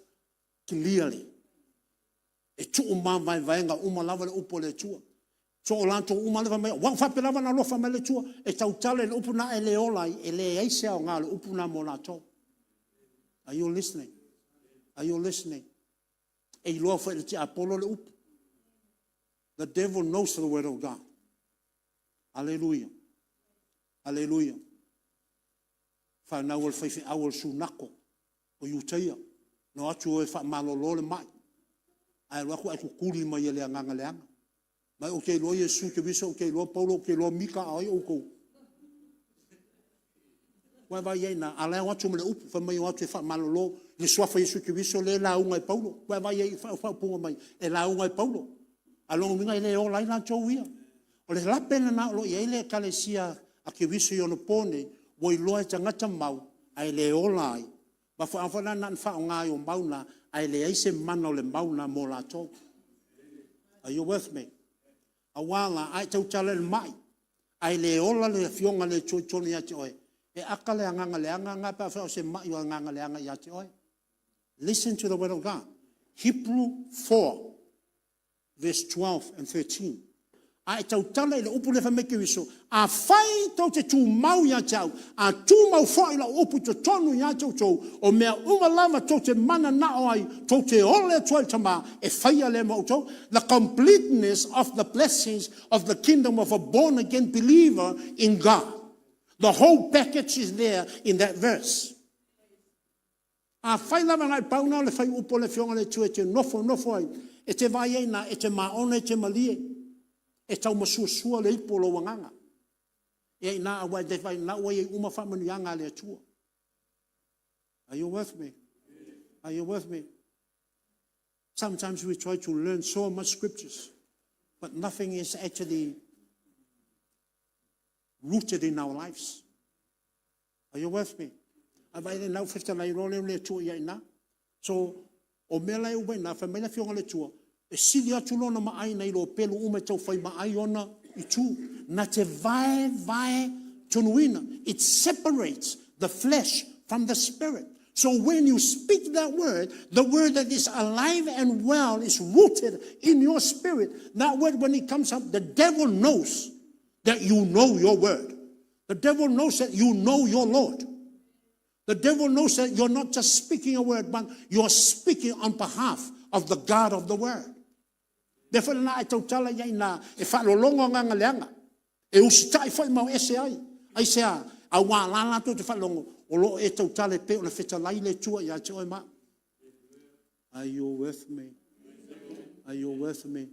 clearly. E tu vai nga lava le upu le tua. So o lanto umalewa mai wa fa pelava na lofa mai le tua e tau tale le upuna e le olai e le aise o ngā le upuna mo la tau. Are you listening? Are you listening? E loa fa le te apolo le upu. The devil knows the word of God. Hallelujah. Hallelujah. Fa na wal fa fi awal sunako o yutia no atu e fa malolo le mai. Ai wa ku aku kuli mai le nganga le anga. Mai o ke lo Yesu ke viso o ke lo Paulo ke lo Mika ai o ko. Wa va ye na ala wa tu me upu fa mai wa tu fa malolo le swa fa Yesu ke viso le la unga Paulo. Wa va ye fa punga mai e la unga Paulo. Along minga ile o lai na cho wia. O le la pena na lo ye ile kalesia a ke viso yo no pone wo I loa tangata mau ai le o lai. Ba fa na na fa nga yo mau na ai le ai se mana o le mau na mo la to. Are you with me? Awanga ai tau tala le mai ai le ola le fionga le choni ya te oe e akale anga le anga pa fa se mai o anga le anga ya te oe. Listen to the word of God. Hebrew 4 verse 12 and 13. Ai tau tala le upu le fa meke wiso a fai tau te tu mau ya tau a tu mau fai la upu te tonu ya tau tau o mea lava tau te mana na o ai tau te ole 𝚟𝚑𝚘𝚘 e fai le mo tau the completeness of the blessings of the kingdom of a born again believer in God. The whole package is there in that verse. A fai lava ngai pauna le fai upu le fionga le tu e te nofo ai e te vai e na e te maona e te malie. E tau masua le ipo lo wanganga. E na awa te whai na ua e uma whamanu yanga le atua. Are you with me? Are you with me? Sometimes we try to learn so much scriptures, but nothing is actually rooted in our lives. Are you with me? Awa e nau whifta lai role le atua ia ina. So, o mea lai uwe na whamela fionga le atua. E sili atu lona maai nei lo pelu ume tau whai maai ona I tu. Na te vai tonuina. It separates the flesh from the spirit. So when you speak that word, the word that is alive and well is rooted in your spirit. That word when it comes up, the devil knows that you know your word. The devil knows that you know your Lord. The devil knows that you're not just speaking a word, but you're speaking on behalf of the God of the word. Therefore, na e tau tala iai na e whalolongo nganga leanga. E usitai whai mau ese ai. Ai sea, a wā lala tō te whalongo. O lo e tau tala pe o na wheta lai le tua ia te oi ma. Are you with me? Are you with me?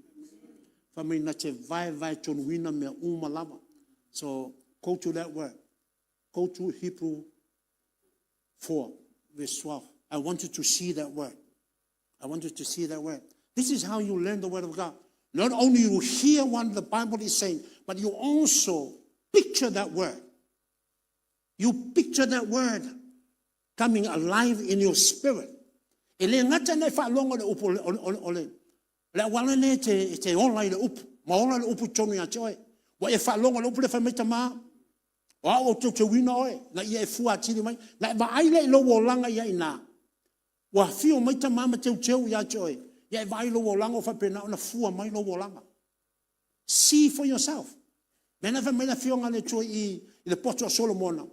Whamai na te vai tonuina mea lava. So, go to that word. Go to Hebrew 4, verse 12. I want you to see that word. I want you to see that word. This is how you learn the word of God. Not only you hear what the Bible is saying, but you also picture that word. You picture that word coming alive in your spirit. Ele ngata ne fa longo le upu ole. Le wala ne te online le upu. Ma ona le upu tonu ya toi. Wa e fa longo le upu le fa meta ma. O te wina oe, na ia e fua tiri mai, na ba aile lo wo langa ia ina. Wa fio mai ta mama te ia joy. Ia e vai lo wo langa o fa pena na fua mai lo wo langa. See for yourself. Mena fa mena fio ngale tui I le poto Solomona.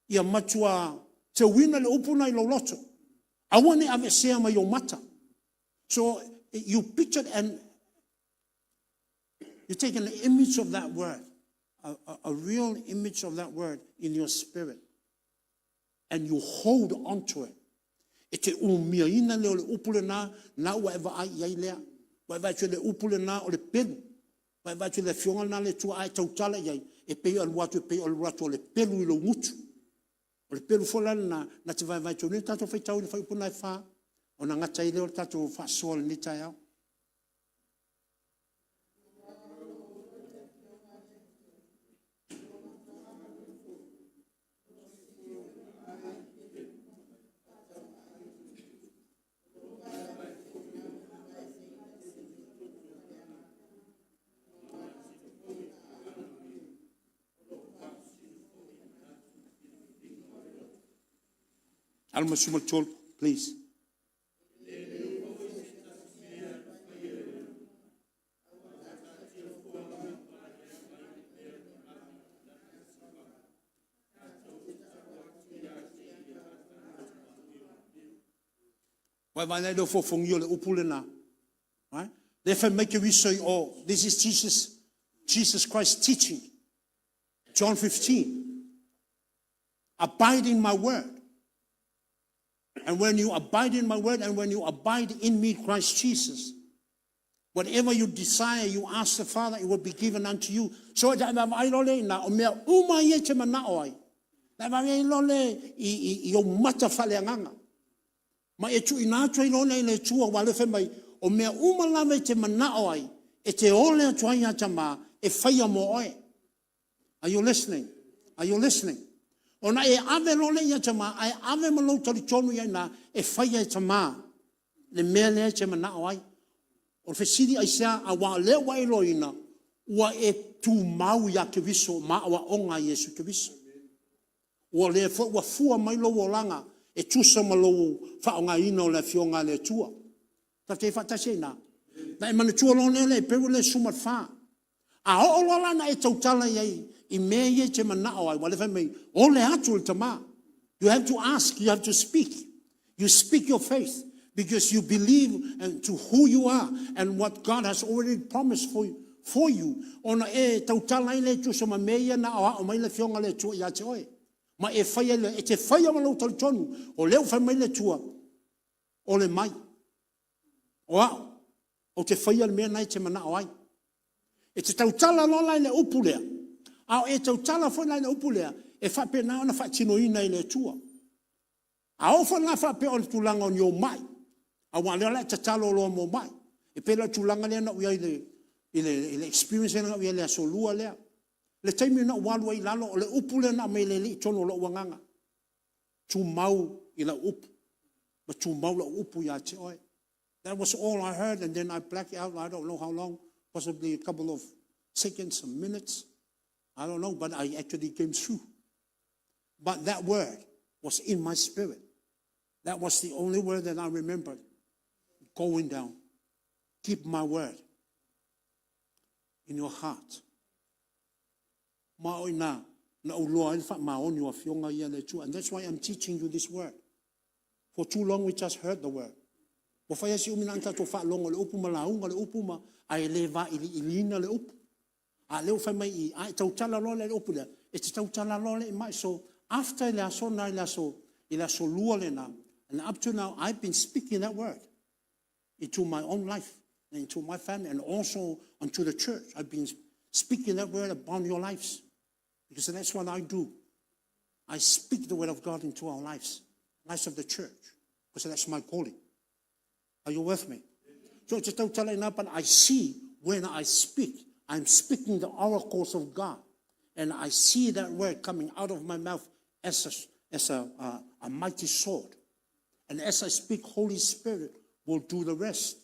Ia matua te wina le upuna I lo loto. Awane ave sea mai o mata. So you pictured and you take an image of that word. A real image of that word in your spirit. And you hold on to it. E te umia ina leo le upule na ua eva ai iai lea. Wa eva tue le upule na o le pelu. Wa eva tue le fionga na le tua ai tautala iai. E pei al watu, e pei al watu o le pelu I lo ngutu. O le pelu fola na te vai tue ni tato fai tau ni fai upuna e wha. O na ngata I leo tato wha soa le ni tai au. Alma sumal tol, please. Why they do for you le upule na, right? Therefore, make a say, oh, this is Jesus Christ teaching. John 15. Abide in my word. And when you abide in my word, and when you abide in me, Christ Jesus, whatever you desire, you ask the Father, it will be given unto you. So that I lole na o mea uma ye te mana oi. Na I lole I mata fale nganga. Ma e tu ina tu I lole le tua wale fe mai o mea uma lave te mana oi. E te ole atu ai atama e faya mo oi. Are you listening? Are you listening? Ona e ave lole ia tama, ai ave malo tali tonu ia na e whaia tama. Le mea lea te mana ai. O whesiri aisea a wa lea wa eloina, ua e tu mau ia ke viso, ma awa onga Yesu ke viso. Ua lea ua fua mai lo langa, e tusa malo whaonga ina o le fionga le tua. Ta te whatase na. Na e mana tua lone le, peru le sumat wha. A o lola na e tautala iai, I mea ye te mana ai, wale mei, o le atu tama. You have to ask, you have to speak. You speak your faith because you believe and to who you are and what God has already promised for you. Ona e tautala I le tu sama mea na awa o mai le fionga le tua ia te oe. Ma e whaia le, e te whaia ma lau tonu, o leo whai mai le tua, o le mai. O au, o te whaia le mea nai te mana ai. E te tautala lola le upulea. Au e tautala fo na upulea e fa pe na ona fa tino ina ile tua. Au fo na fa pe on tulanga on yo mai. A wa le tatalo lo mo mai. E pe la tulanga le na ua ile experience na ua le solua le. Le taimi na walu I lalo le upule na me le tono lo wanganga. Tu mau ila upu. But tu mau la upu ya te oi. That was all I heard and then I blacked out. I don't know how long, possibly a couple of seconds, some minutes. I don't know, but I actually came through. But that word was in my spirit. That was the only word that I remembered going down. Keep my word in your heart. And that's why I'm teaching you this word. For too long we just heard the word. A leo fai mai I ai tautala lole le opula e te tautala lole mai so after la so na la so lua le na and up to now I've been speaking that word into my own life and into my family and also unto the church. I've been speaking that word upon your lives because that's what I do. I speak the word of God into our lives of the church because that's my calling. Are you with me? So te tautala na but I see when I speak I'm speaking the oracles of God, and I see that word coming out of my mouth as a mighty sword. And as I speak, Holy Spirit will do the rest.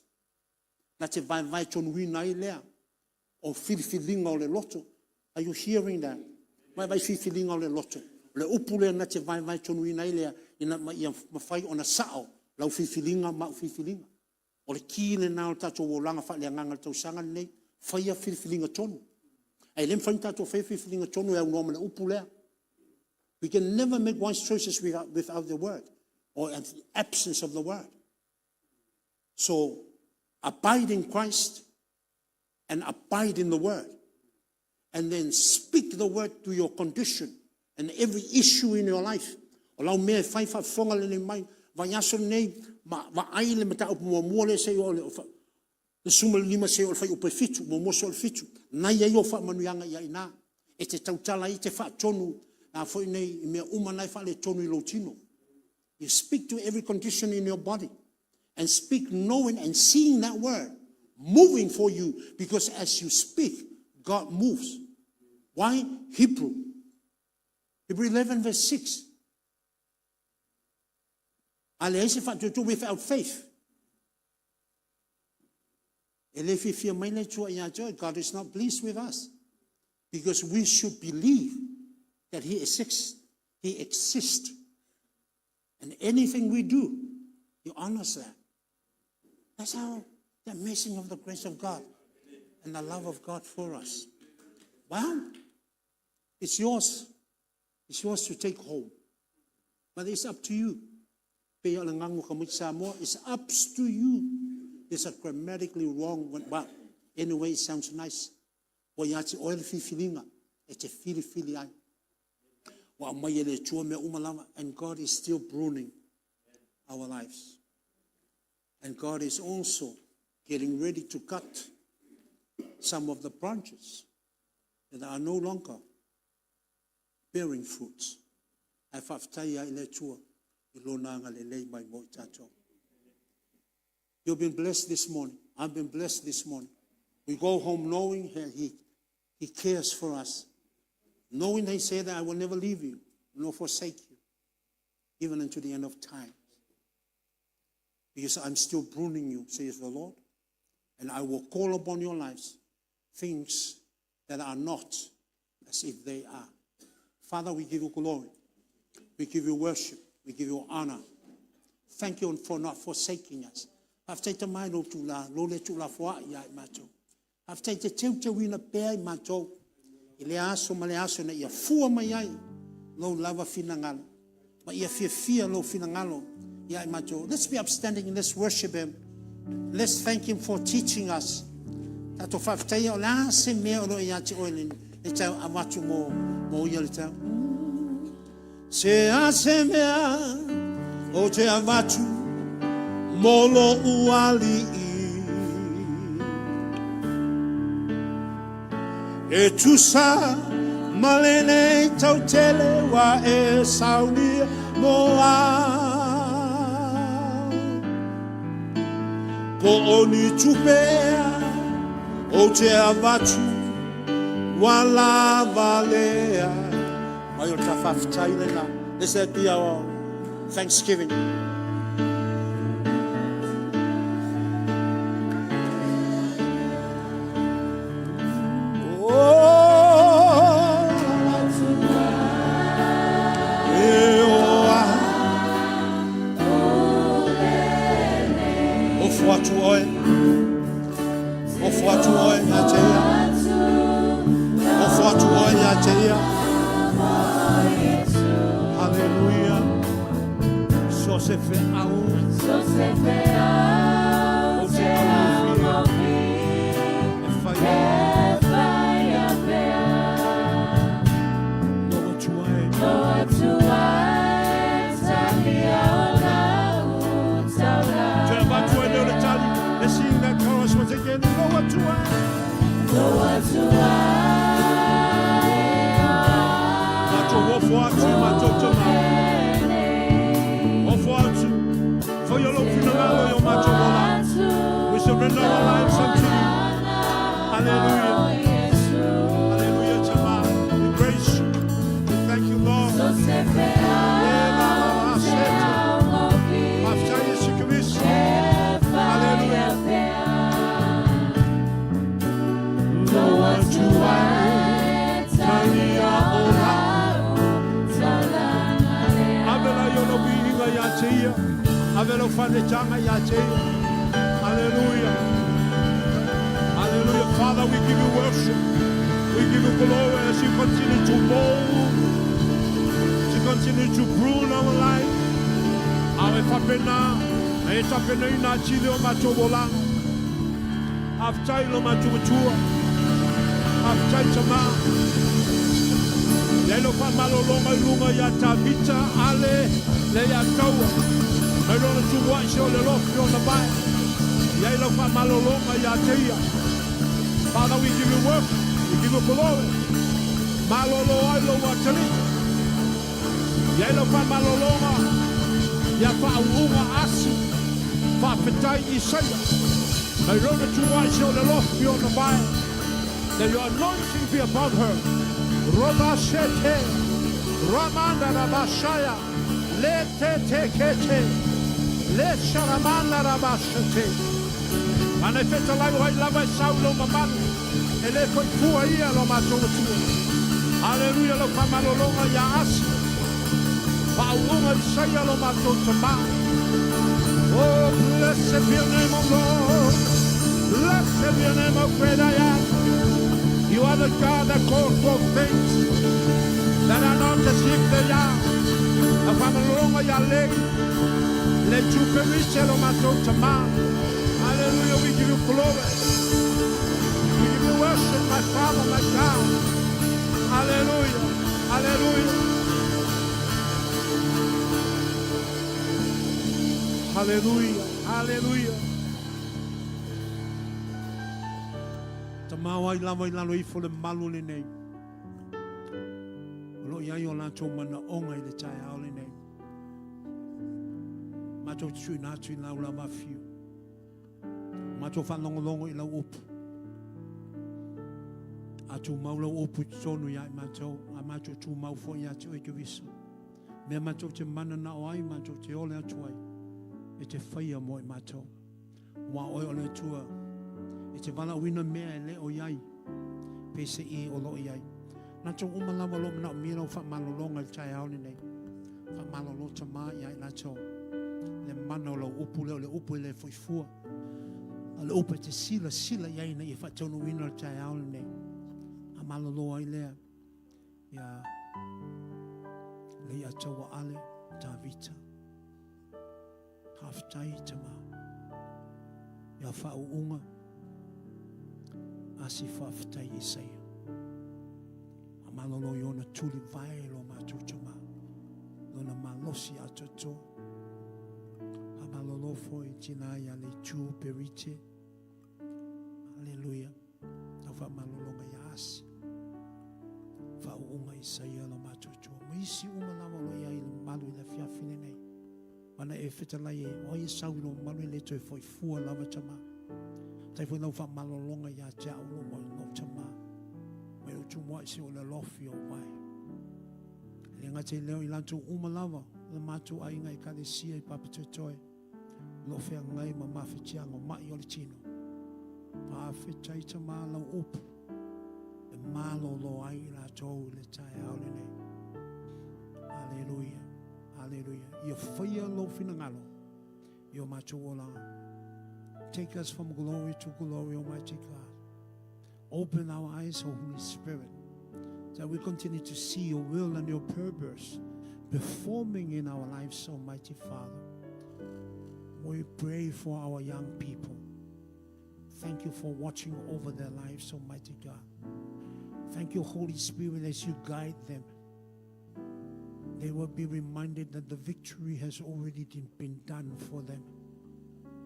Are you hearing that? vai fifilinga o le loto. Le upu le na te vai tonu ina ile ina mawhai o na sao. Lau fifilinga ma fifilinga. O le ki le nao tato o langa wha le anganga tau sanga nei. Whaia fifilinga tonu. Ai lem whain tato whai fifilinga tonu e au noma le upu lea. We can never make wise choices without the word. Or the absence of the word. So, abide in Christ and abide in the word. And then speak the word to your condition and every issue in your life. Olau mea whai whafonga le mai, vanyaso nei, ma aile mata upu mua le se o le suma lima se o le whai upe fitu, mo moso le fitu. Nai ai o wha manuianga ia ina. E te tautala i te wha tonu, na fwoi nei, i mea uma nai wha le tonu I lo tino. You speak to every condition in your body. And speak knowing and seeing that word moving for you, because as you speak, God moves. Why? Hebrew 11 verse 6. Without faith. God is not pleased with us, because we should believe that He exists. He exists. And anything we do, He honors that. That's how the amazing of the grace of God and the love of God for us. Well, it's yours. It's yours to take home. But it's up to you. It's up to you. It's a grammatically wrong one, but anyway, it sounds nice. It's a fili. And God is still pruning our lives. And God is also getting ready to cut some of the branches that are no longer bearing fruits. You've been blessed this morning. I've been blessed this morning. We go home knowing He cares for us. Knowing He said that I will never leave you, nor forsake you, even unto the end of time. Because I'm still pruning you, says the Lord. And I will call upon your lives things that are not as if they are. Father, we give you glory. We give you worship. We give you honor. Thank you for not forsaking us. I've taken my no to la, lo le to la for ya macho. I've taken the win a bear macho. Ileaso maleaso na ya fu mayai. Lo lava finangalo. But ya fear lo finangalo. Ya macho. Let's be upstanding and let's worship Him. Let's thank Him for teaching us. Tato fafteya la se me lo ya ti oilin. Eta amacho mo yelita. Se asemea o te amacho molo uali. E tu sa malene tautele wa e sauni moa. Po oni tupea o te avatu wa Lagavale. Let's that be our Thanksgiving. Let's sing that chorus once again. For your love, we surrender our lives unto you. Hallelujah. Hallelujah, Jama. We praise you. We thank you, Lord. Hallelujah. Hallelujah. Hallelujah. Father, we give you worship. We give you glory as you continue to mold, to continue to prune our life. Awe whapena, e tapena ina chile o matobolanga. Aftai lo matutua. Aftai tama. Lelo pa malolonga ilunga ya tabita ale le ya kaua. Melona tuwa isho le lofi on the bay. Yelo pa malolonga ya teia. Father, we give you worship. We give you glory. Malolo ailo wa tali. Yelo pa malolonga. Ya pa unga asi. Pa petai isaya. Melona tuwa isho le lofi on the bay. That your anointing be upon her. Roba shete, Ramanda Rabashaya, Le Tete Kete, Le Sharamanda Rabashete. And if it's a life, I love a sound of a man, and if it's 4 years, Loma Totu. Hallelujah, Lomano Loma Yas, Pauloma Saya Loma Totama. Oh, blessed be your name, O Lord. Blessed be your name, O great I am. You are the God that calls for things that are not as if they are. If I'm alone with your leg, let you perish on my tomorrow. Hallelujah, we give you glory. We give you worship, my Father, my God. Hallelujah, hallelujah. Hallelujah, hallelujah. Mawai lama ilalo ifo le malu le nei. Lo ia yo la to mana onga le tai au le nei. Ma to tsu na tsu la ula ma fiu. Ma to fa longo longo ila upu. A tu maula upu sonu ya ma to a ma to tu mau fo ya tu e ke visu. Me ma to te mana na oi ma to te ole atu ai. E te faia mo ma to. Wa oi ole tua. E te wala wina mea le o iai. Pese I o lo iai. Nā tō umalawa lo mna o mira o wha malolonga le tai aone nei. Wha malolo ta maa iai nā tō. Le mana o lo upu leo le upu le fuifua. A le upu te sila iai nei e wha tonu wina le tai aone nei. A malolo ai lea. Ia le ia taua ale ta vita. Haftai ta maa. Ia wha uunga. Asi whawhitai Isaia. A malolo iona tuli vai lo mātutama. Lona malosi atoto. A malolo foi tina ia le tū perite. Hallelujah. A wha malolonga ia asi. Wha uunga Isaia lo mātutua. Maisi uma lawa lo ia ili malu i le whiawhine nei. Mana e whitalai e oi sau lo malu i le toi foi fua lawa tama. Tai foi lau wha malolonga ia te au lo mo i lo tama. Mai o tu moa se o le lofi o mai. Le ngate leo I lantu umalawa. Le matu a inga I kale sia I papitotoe. Lo fea ngai ma mawhitianga mai o le tino. Pa whitai tama lau upu. E malolo ai la tau le tai au le nei. Hallelujah. Hallelujah. Ia whaia lo fina ngalo. Ia matu o la. Take us from glory to glory, Almighty God. Open our eyes, Holy Spirit, that we continue to see your will and your purpose performing in our lives, Almighty Father. We pray for our young people. Thank you for watching over their lives, Almighty God. Thank you, Holy Spirit, as you guide them. They will be reminded that the victory has already been done for them.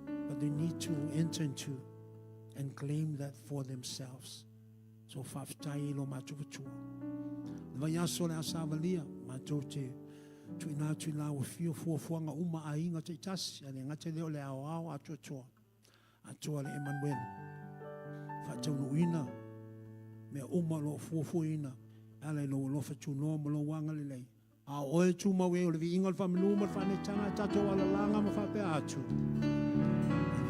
But they need to enter into and claim that for themselves. So whaftai lo matukutua. Vayaso le asavalia, matote, tuina o fio fuafuanga uma a inga te tasi, ane ngate leo le ao atotoa. Atua le Emmanuel. Whatau ina, me uma lo fuafuina, ale lo whatunoa mo lo wanga le lei. A oe tu mawe o le vi inga le whaminuma whane tana tato ala langa ma whape atu.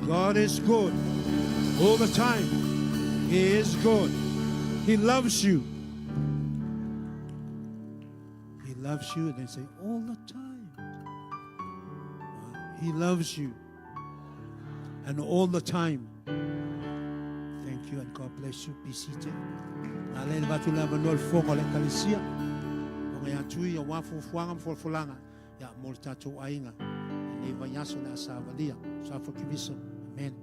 God is good all the time. He is good. He loves you. He loves you, and they say all the time. He loves you. And all the time. Thank you and God bless you. Be seated. Alele batu la manol fongo le kalisia. O ya tui ya wafu fuanga mfolfolanga. Ya moltato ainga. Nei vayaso na asavalia. Sa for kibisa. Amen.